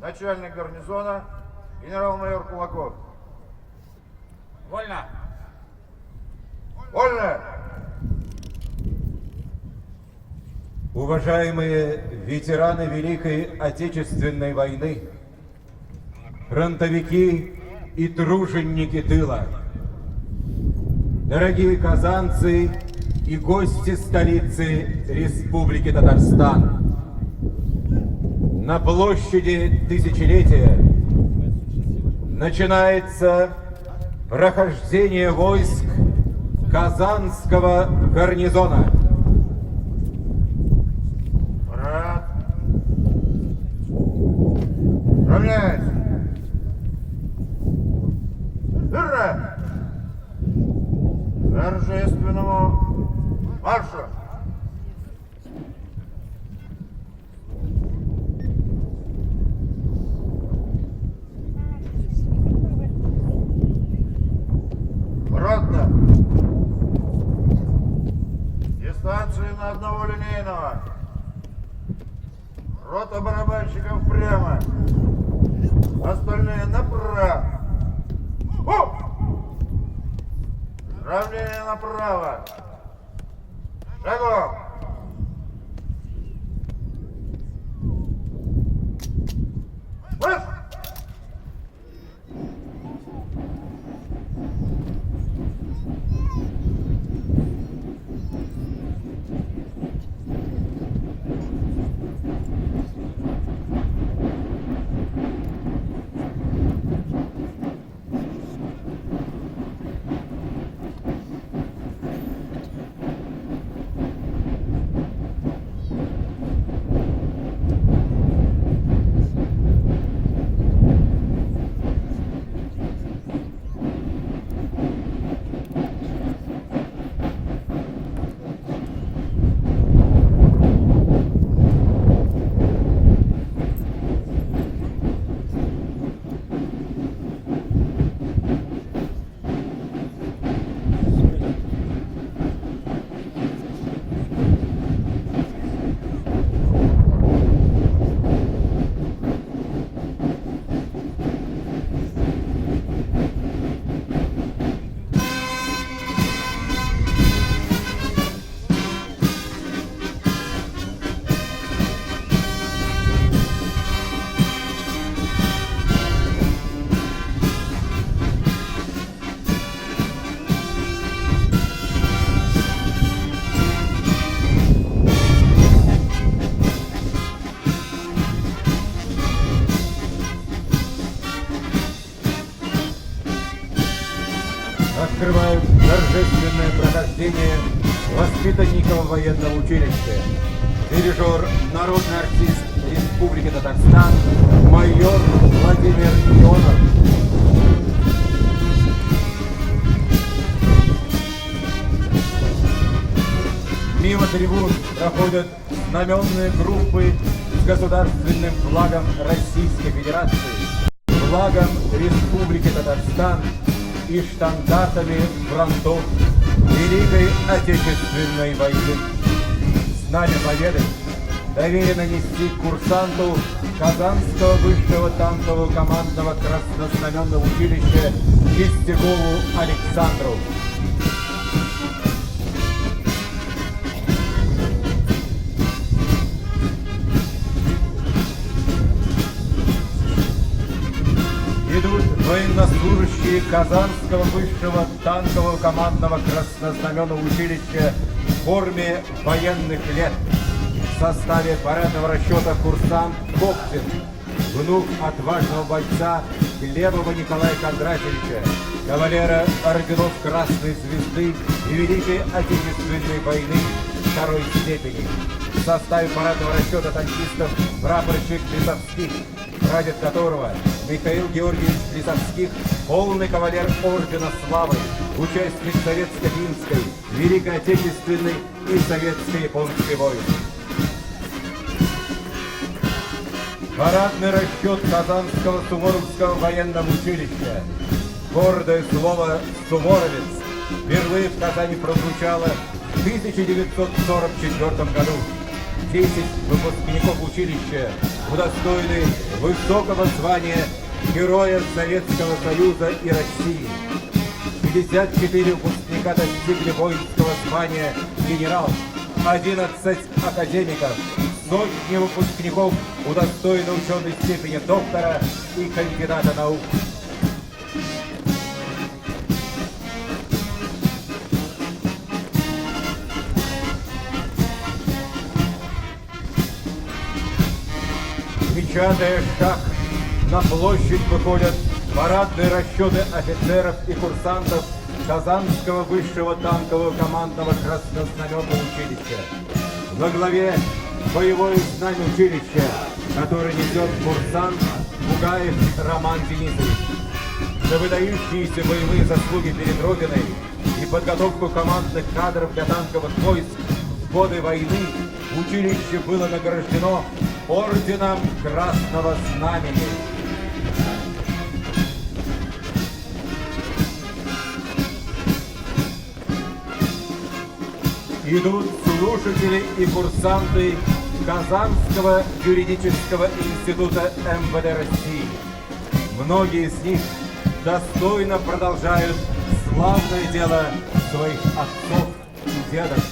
Начальник гарнизона генерал-майор Кулаков. Вольно! Вольно! Уважаемые ветераны Великой Отечественной войны, фронтовики и труженики тыла, дорогие казанцы и гости столицы Республики Татарстан, на площади Тысячелетия начинается прохождение войск Казанского гарнизона. Равняйся! Верно! Торжественному маршу! Ротно! Дистанции на одного линейного! Рота барабанщиков прямо! Остальные направо. Равнение направо. Шагом. Марш! открывают торжественное прохождение воспитанников военного училища. Дирижер, народный артист Республики Татарстан, майор Владимир Ионов. Мимо трибун проходят знаменные группы с государственным флагом Российской Федерации, флагом Республики Татарстан и штандартами фронтов Великой Отечественной войны. Знамя Победы доверено нести курсанту Казанского высшего танкового командного краснознаменного училища Чистякову Александру. Идут военнослужащие Казанского высшего танкового командного краснознаменного училища в форме военных лет. В составе парадного расчета курсант Коптин, внук отважного бойца Глебова Николая Кондратьевича, кавалера орденов Красной Звезды и Великой Отечественной войны второй степени. В составе парадного расчета танкистов прапорщик Лисовских, прадед которого Михаил Георгиевич Лисовских, полный кавалер Ордена Славы, участник Советско-финской, Великой Отечественной и Советско-японской войн. Парадный расчет Казанского Суворовского военного училища. Гордое слово «Суворовец» впервые в Казани прозвучало в 1944 году. 10 выпускников училища удостоены высокого звания Героя Советского Союза и России. 54 выпускника достигли воинского звания генерал, 11 академиков, сотни выпускников удостоены ученой степени доктора и кандидата наук. Печатая шаг, на площадь выходят парадные расчеты офицеров и курсантов Казанского высшего танкового командного краснознаменного училища. Во главе боевое знамя училища, который несет курсант Бугаев Роман Денисович. За выдающиеся боевые заслуги перед Родиной и подготовку командных кадров для танковых войск в годы войны училище было награждено Орденом Красного Знамени. Идут слушатели и курсанты Казанского юридического института МВД России. Многие из них достойно продолжают славное дело своих отцов и дедов.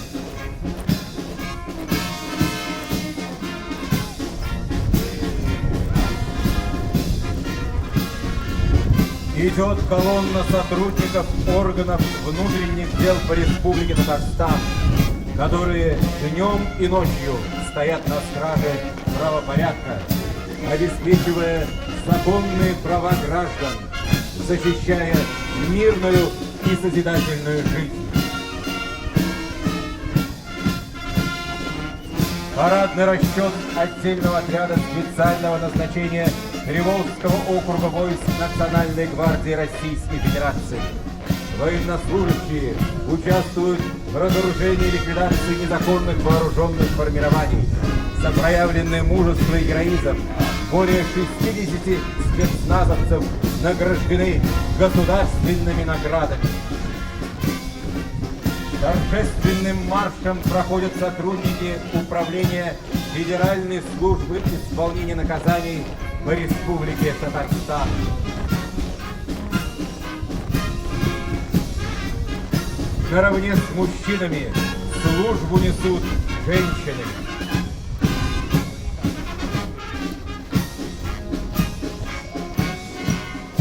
Идет колонна сотрудников органов внутренних дел по Республике Татарстан, которые днем и ночью стоят на страже правопорядка, обеспечивая законные права граждан, защищая мирную и созидательную жизнь. Парадный расчет отдельного отряда специального назначения Приволжского округа войск Национальной гвардии Российской Федерации. Военнослужащие участвуют в разоружении и ликвидации незаконных вооруженных формирований. За проявленное мужество и героизм более 60 спецназовцев награждены государственными наградами. Торжественным маршем проходят сотрудники Управления Федеральной службы исполнения наказаний по Республике Татарстан. Наравне с мужчинами службу несут женщины.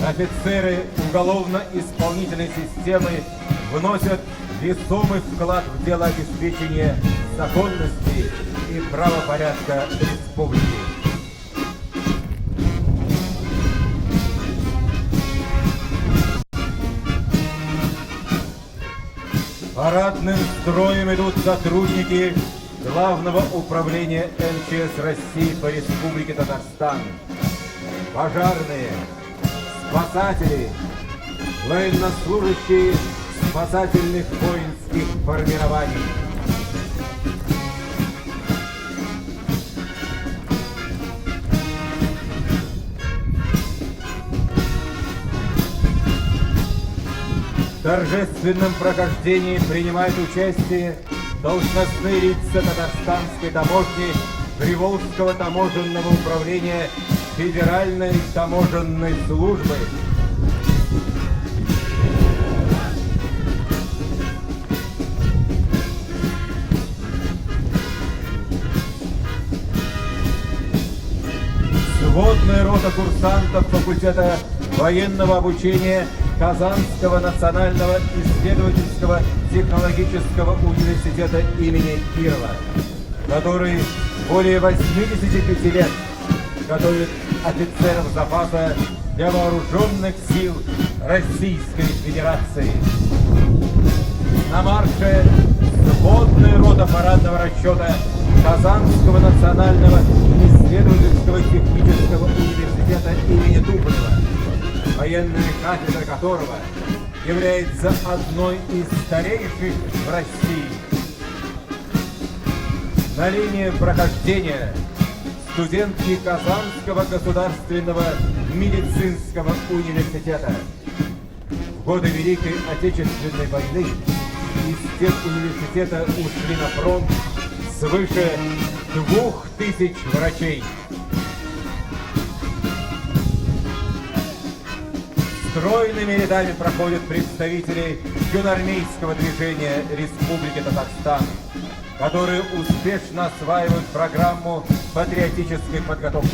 Офицеры уголовно-исполнительной системы вносят весомый вклад в дело обеспечения законности и правопорядка республики. Парадным строем идут сотрудники Главного управления МЧС России по Республике Татарстан, пожарные, спасатели, военнослужащие спасательных воинских формирований. В торжественном прохождении принимают участие должностные лица Татарстанской таможни Приволжского таможенного управления Федеральной таможенной службы. Сводная рота курсантов факультета военного обучения Казанского национального исследовательского технологического университета имени Кирова, который более 85 лет готовит офицеров запаса для вооруженных сил Российской Федерации. На марше сводная рота парадного расчета Казанского национального исследовательского технического университета имени Туполева, военная кафедра которого является одной из старейших в России. На линии прохождения студентки Казанского государственного медицинского университета. В годы Великой Отечественной войны из стен университета ушли на фронт свыше 2000 врачей. Стройными рядами проходят представители юноармейского движения Республики Татарстан, которые успешно осваивают программу патриотической подготовки.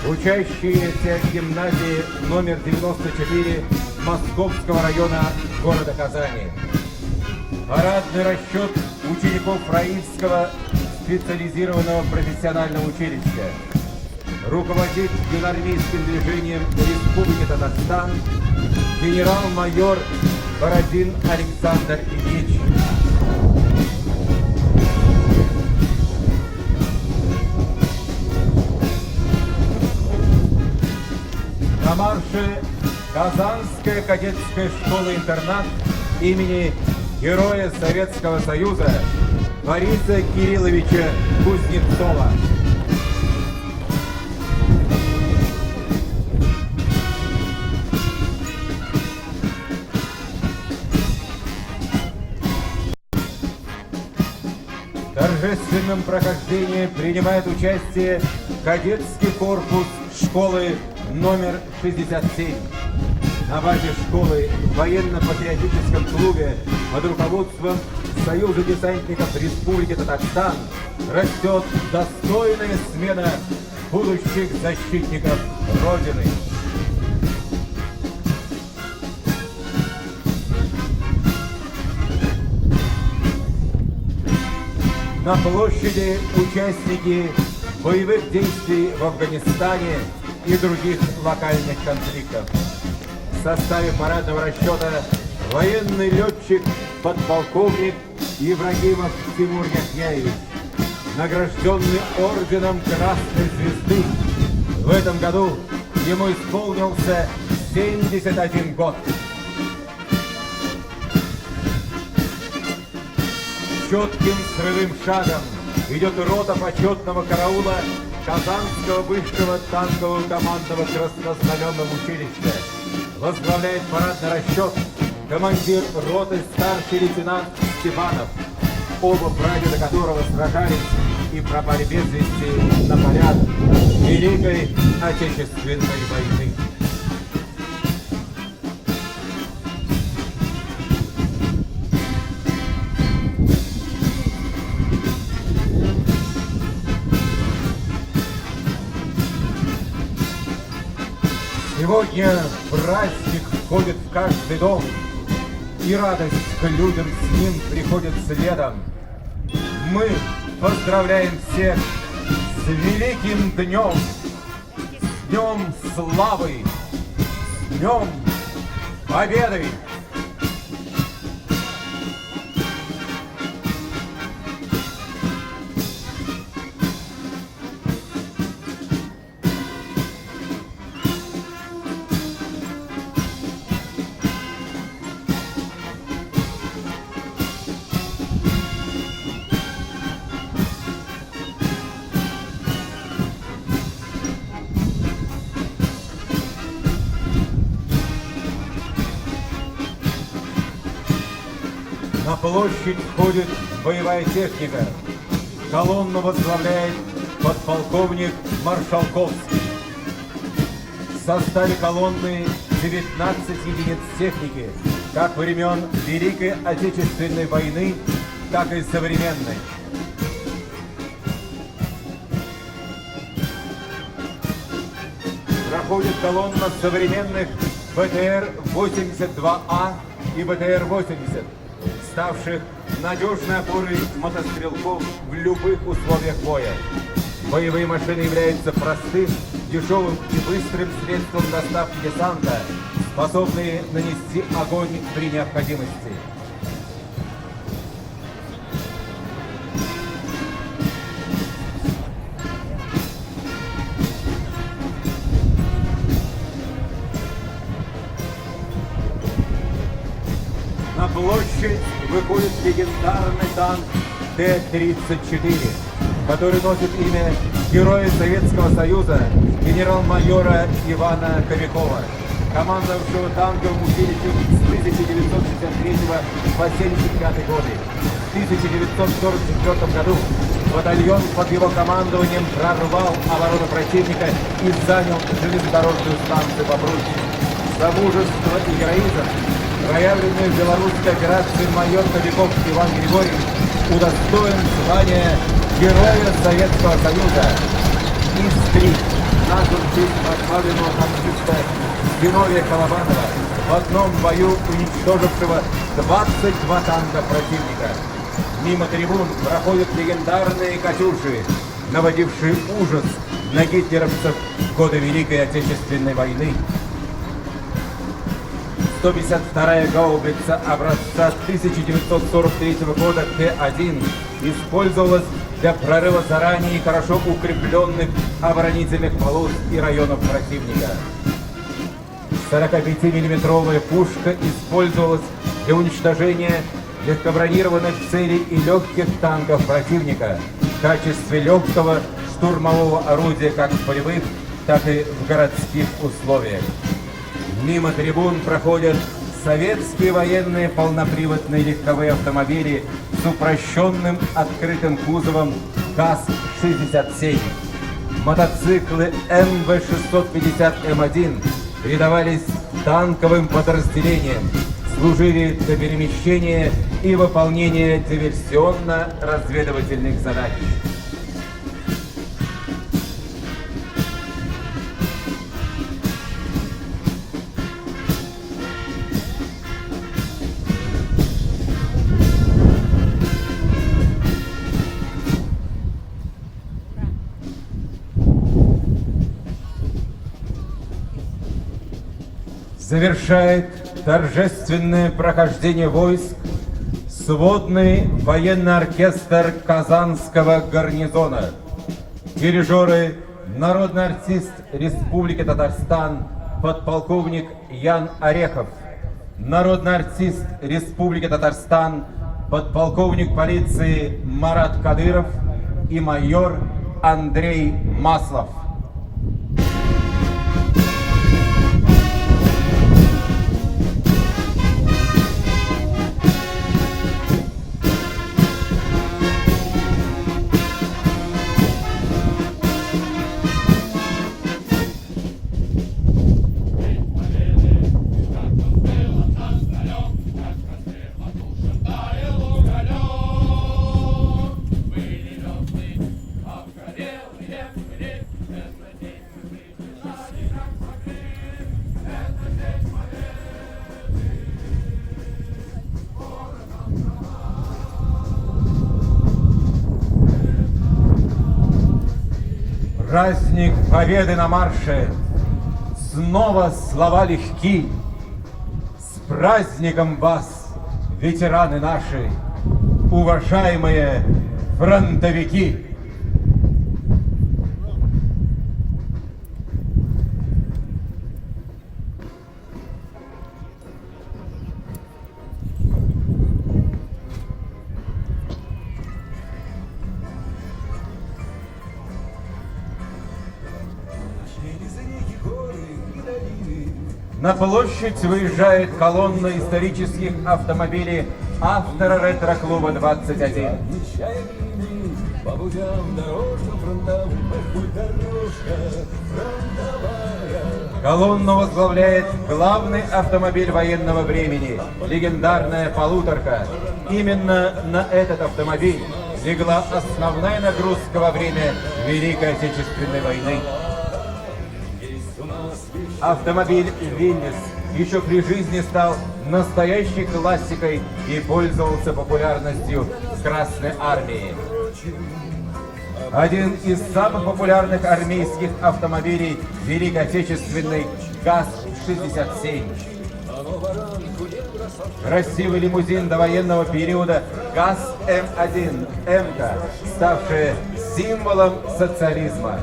Учащиеся гимназии номер 94 Московского района города Казани. Парадный расчет учеников Раильского специализированного профессионального училища. Руководит юноармейским движением Республики Татарстан генерал-майор Бородин Александр Ильич. На марше Казанская кадетская школа-интернат имени Героя Советского Союза Бориса Кирилловича Кузнецова. В торжественном прохождении принимает участие кадетский корпус школы номер 67. На базе школы в военно-патриотическом клубе под руководством Союза десантников Республики Татарстан растет достойная смена будущих защитников Родины. На площади участники боевых действий в Афганистане и других локальных конфликтов. В составе парадного расчета военный летчик подполковник Ибрагимов Тимур Яхняевич, награжденный орденом Красной Звезды. В этом году ему исполнился 71 год. Четким срывым шагом идет рота почетного караула Казанского высшего танкового командного краснознаменного училища. Возглавляет парадный расчет командир роты старший лейтенант Степанов, оба прадеда которого сражались и пропали без вести на полях Великой Отечественной войны. Сегодня праздник входит в каждый дом, и радость к людям с ним приходит следом. Мы поздравляем всех с великим днем, с днем славы, с днем победы! На площадь входит боевая техника. Колонну возглавляет подполковник Маршалковский. В составе колонны 19 единиц техники, как времен Великой Отечественной войны, так и современной. Проходит колонна современных БТР-82А и БТР-80, ставших надежной опорой мотострелков в любых условиях боя. Боевые машины являются простым, дешевым и быстрым средством доставки десанта, способные нанести огонь при необходимости. На площадь выходит легендарный танк Т-34, который носит имя Героя Советского Союза генерал-майора Ивана Кобякова, командовавшего танковым училищем с 1963 по 1975 годы. В 1944 году батальон под его командованием прорвал оборону противника и занял железнодорожную станцию Бобруйск. За мужество и героизм, проявленную в белорусской операции, майор Кобяков Иван Григорьевич удостоен звания Героя Советского Союза. ИС-3, назван в честь прославленного танкиста Зиновия Колобанова, в одном бою уничтожившего 22 танка противника. Мимо трибун проходят легендарные «Катюши», наводившие ужас на гитлеровцев в годы Великой Отечественной войны. 152-я гаубица образца 1943 года Т-1 использовалась для прорыва заранее хорошо укрепленных оборонительных полос и районов противника. 45-миллиметровая пушка использовалась для уничтожения легкобронированных целей и легких танков противника в качестве легкого штурмового орудия как в полевых, так и в городских условиях. Мимо трибун проходят советские военные полноприводные легковые автомобили с упрощенным открытым кузовом ГАЗ-67. Мотоциклы МВ-650М1 передавались танковым подразделениям, служили для перемещения и выполнения диверсионно-разведывательных задач. Завершает торжественное прохождение войск сводный военный оркестр Казанского гарнизона. Дирижеры народный артист Республики Татарстан подполковник Ян Орехов, народный артист Республики Татарстан подполковник полиции Марат Кадыров и майор Андрей Маслов. Праздник Победы на марше, снова слова легки. С праздником вас, ветераны наши, уважаемые фронтовики! На площадь выезжает колонна исторических автомобилей автора ретро-клуба 21. Колонну возглавляет главный автомобиль военного времени, легендарная полуторка. Именно на этот автомобиль легла основная нагрузка во время Великой Отечественной войны. Автомобиль «Виллис» еще при жизни стал настоящей классикой и пользовался популярностью в Красной армии. Один из самых популярных армейских автомобилей Великой Отечественной ГАЗ-67. Красивый лимузин довоенного периода ГАЗ-М1, М-ка, ставшая символом социализма.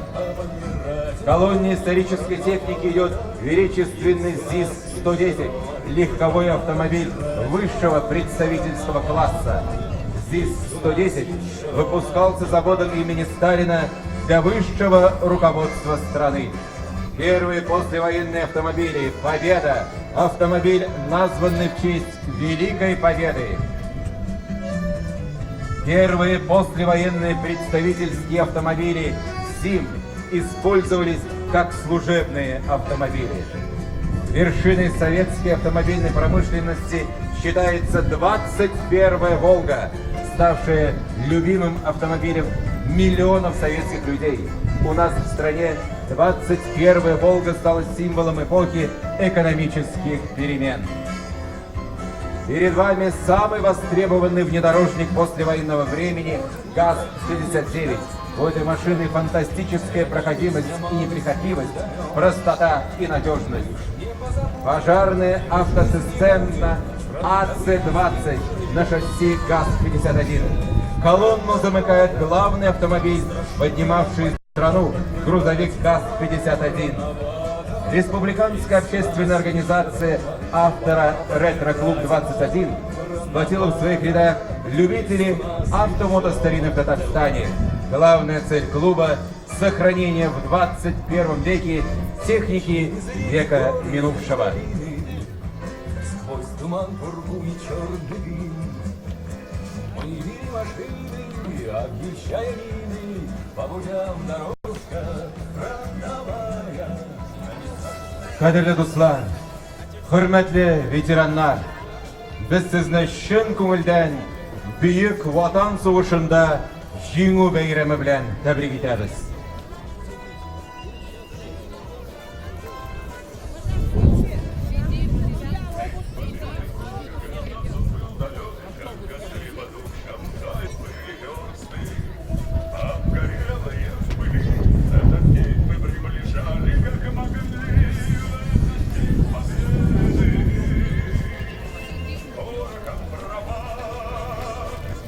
В колонне исторической техники идет величественный ЗИС-110, легковой автомобиль высшего представительского класса. ЗИС-110 выпускался заводом имени Сталина для высшего руководства страны. Первые послевоенные автомобили «Победа», автомобиль, названный в честь Великой Победы. Первые послевоенные представительские автомобили «ЗИМ» использовались как служебные автомобили. Вершиной советской автомобильной промышленности считается 21-я «Волга», ставшая любимым автомобилем миллионов советских людей. У нас в стране 21-я «Волга» стала символом эпохи экономических перемен. Перед вами самый востребованный внедорожник послевоенного времени ГАЗ-69. У этой машины фантастическая проходимость и неприхотливость, простота и надежность. Пожарная автоцистерна АЦ-20 на шасси ГАЗ-51. Колонну замыкает главный автомобиль, поднимавший страну, грузовик ГАЗ-51. Республиканская общественная организация автора «Ретро-клуб 21» сплотила в своих рядах любителей автомотостарины в Татарстане. Главная цель клуба – сохранение в 21 веке техники века минувшего. Сквозь туман, пургу и черный дым мы вели машины, объезжая мины, по путям дорожка фронтовая. Кадерлі дуслар, hürmetli ветераннар, biz sizni chin ko'ngildan buyuk Vatan so'g'ishida jing'u bayrami bilan tabrik etamiz.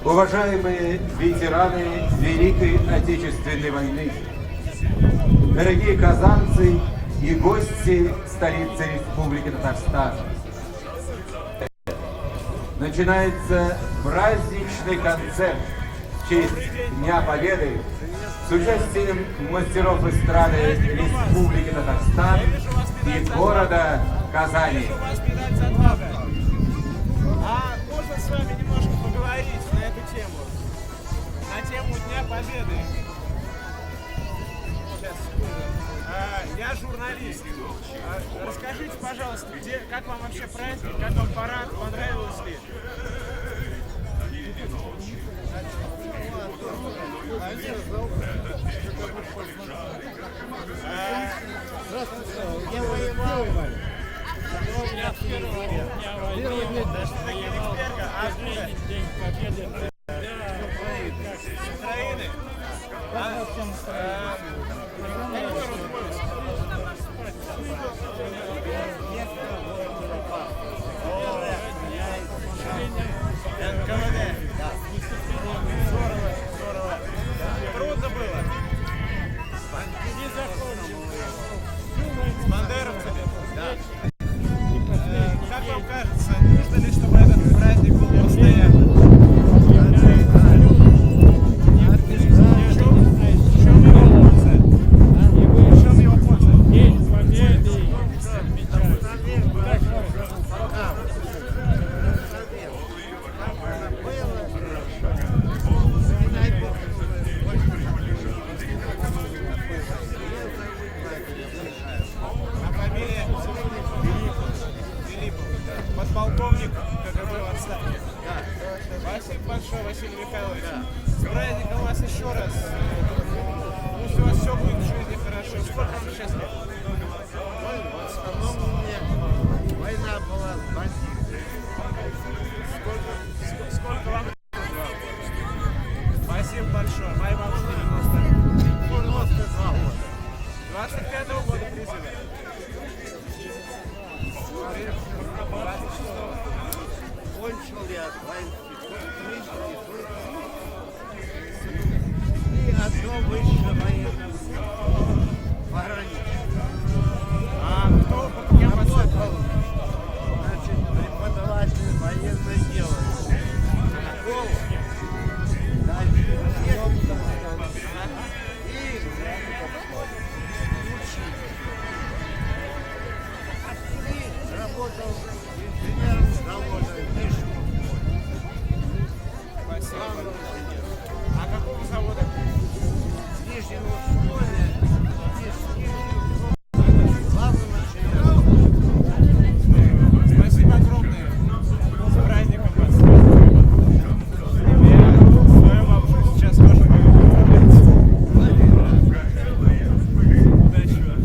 Уважаемые ветераны Великой Отечественной войны, дорогие казанцы и гости столицы Республики Татарстан, начинается праздничный концерт в честь Дня Победы с участием мастеров эстрады Республики Татарстан и города Казани. А можно с вами немножко поговорить на эту тему? На тему Дня Победы. Сейчас, секунду. Я журналист. Расскажите, пожалуйста, как вам вообще праздник, как вам парад, понравилось ли? Здравствуйте. Где воевали? Я в первый день войны, последний день Победы. С Украины? Спасибо большое, Василий Михайлович. С праздником вас еще раз. Пусть у вас все будет в жизни хорошо. Сколько вам сейчас лет? В основном мне война была с бандитами. Сколько вам лет? Спасибо большое. Моей бабушке 92 года. 25-го года призыва. 26-го. Кончил я и одно высшее военное пограничное. А кто по кем Работал, значит, преподаватель военной дело. Школу. Дальше технику. И учитель. И работал инженером завода Мишу. Спасибо. А какого завода? Нижнего Устолья, главным инженером. Спасибо огромное. С праздником вас. Я свою бабушку сейчас тоже могу поздравить. Удачи вам.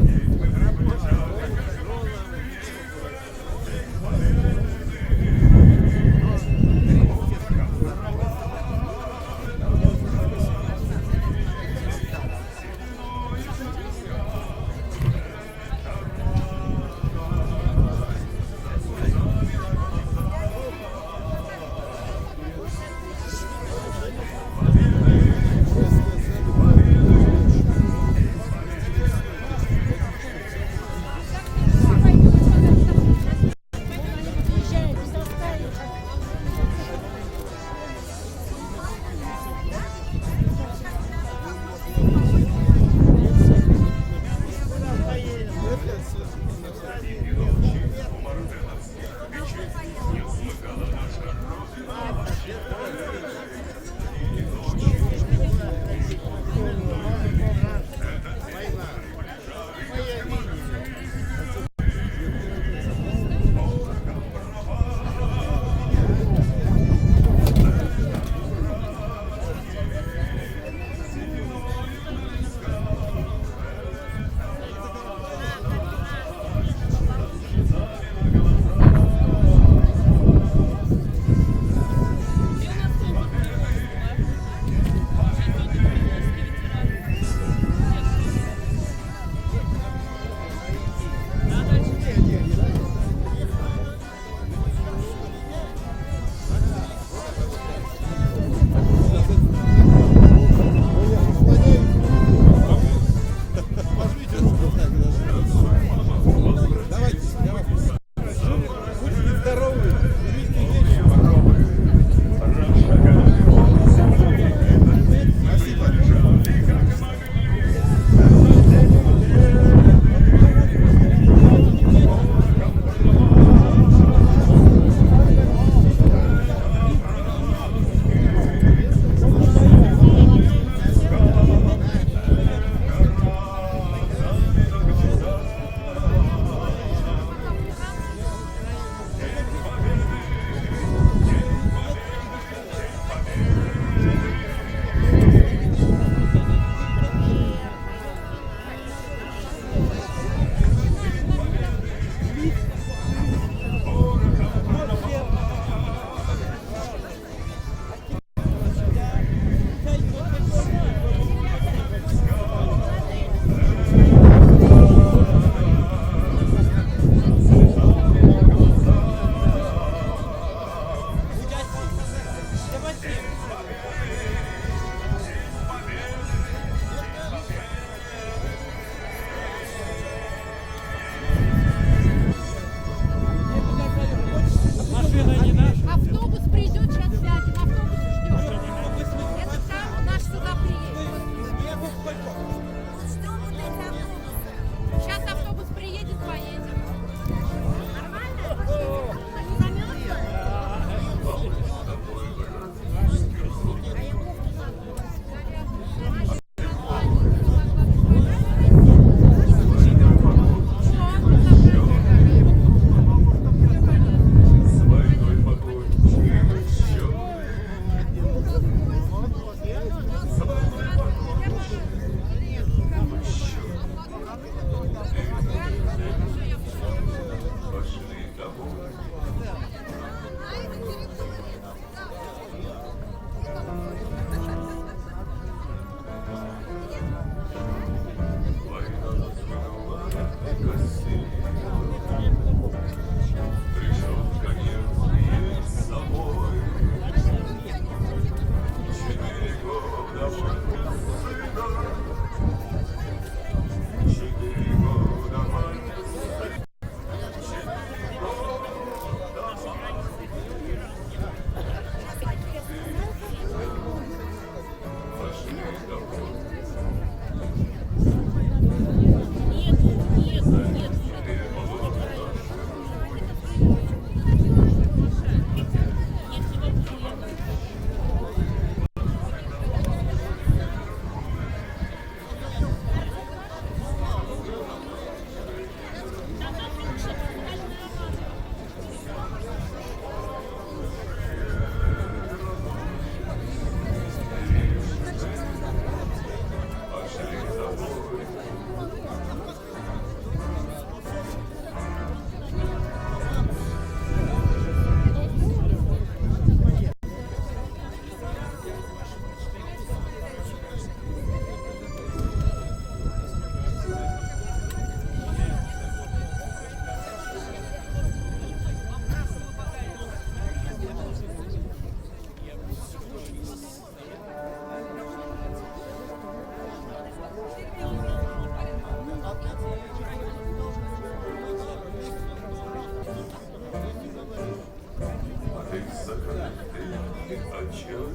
Отчет.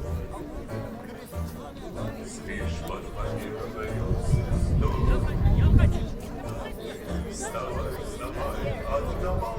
Спишь под помирную звезду. Вставай, вставай, отдавал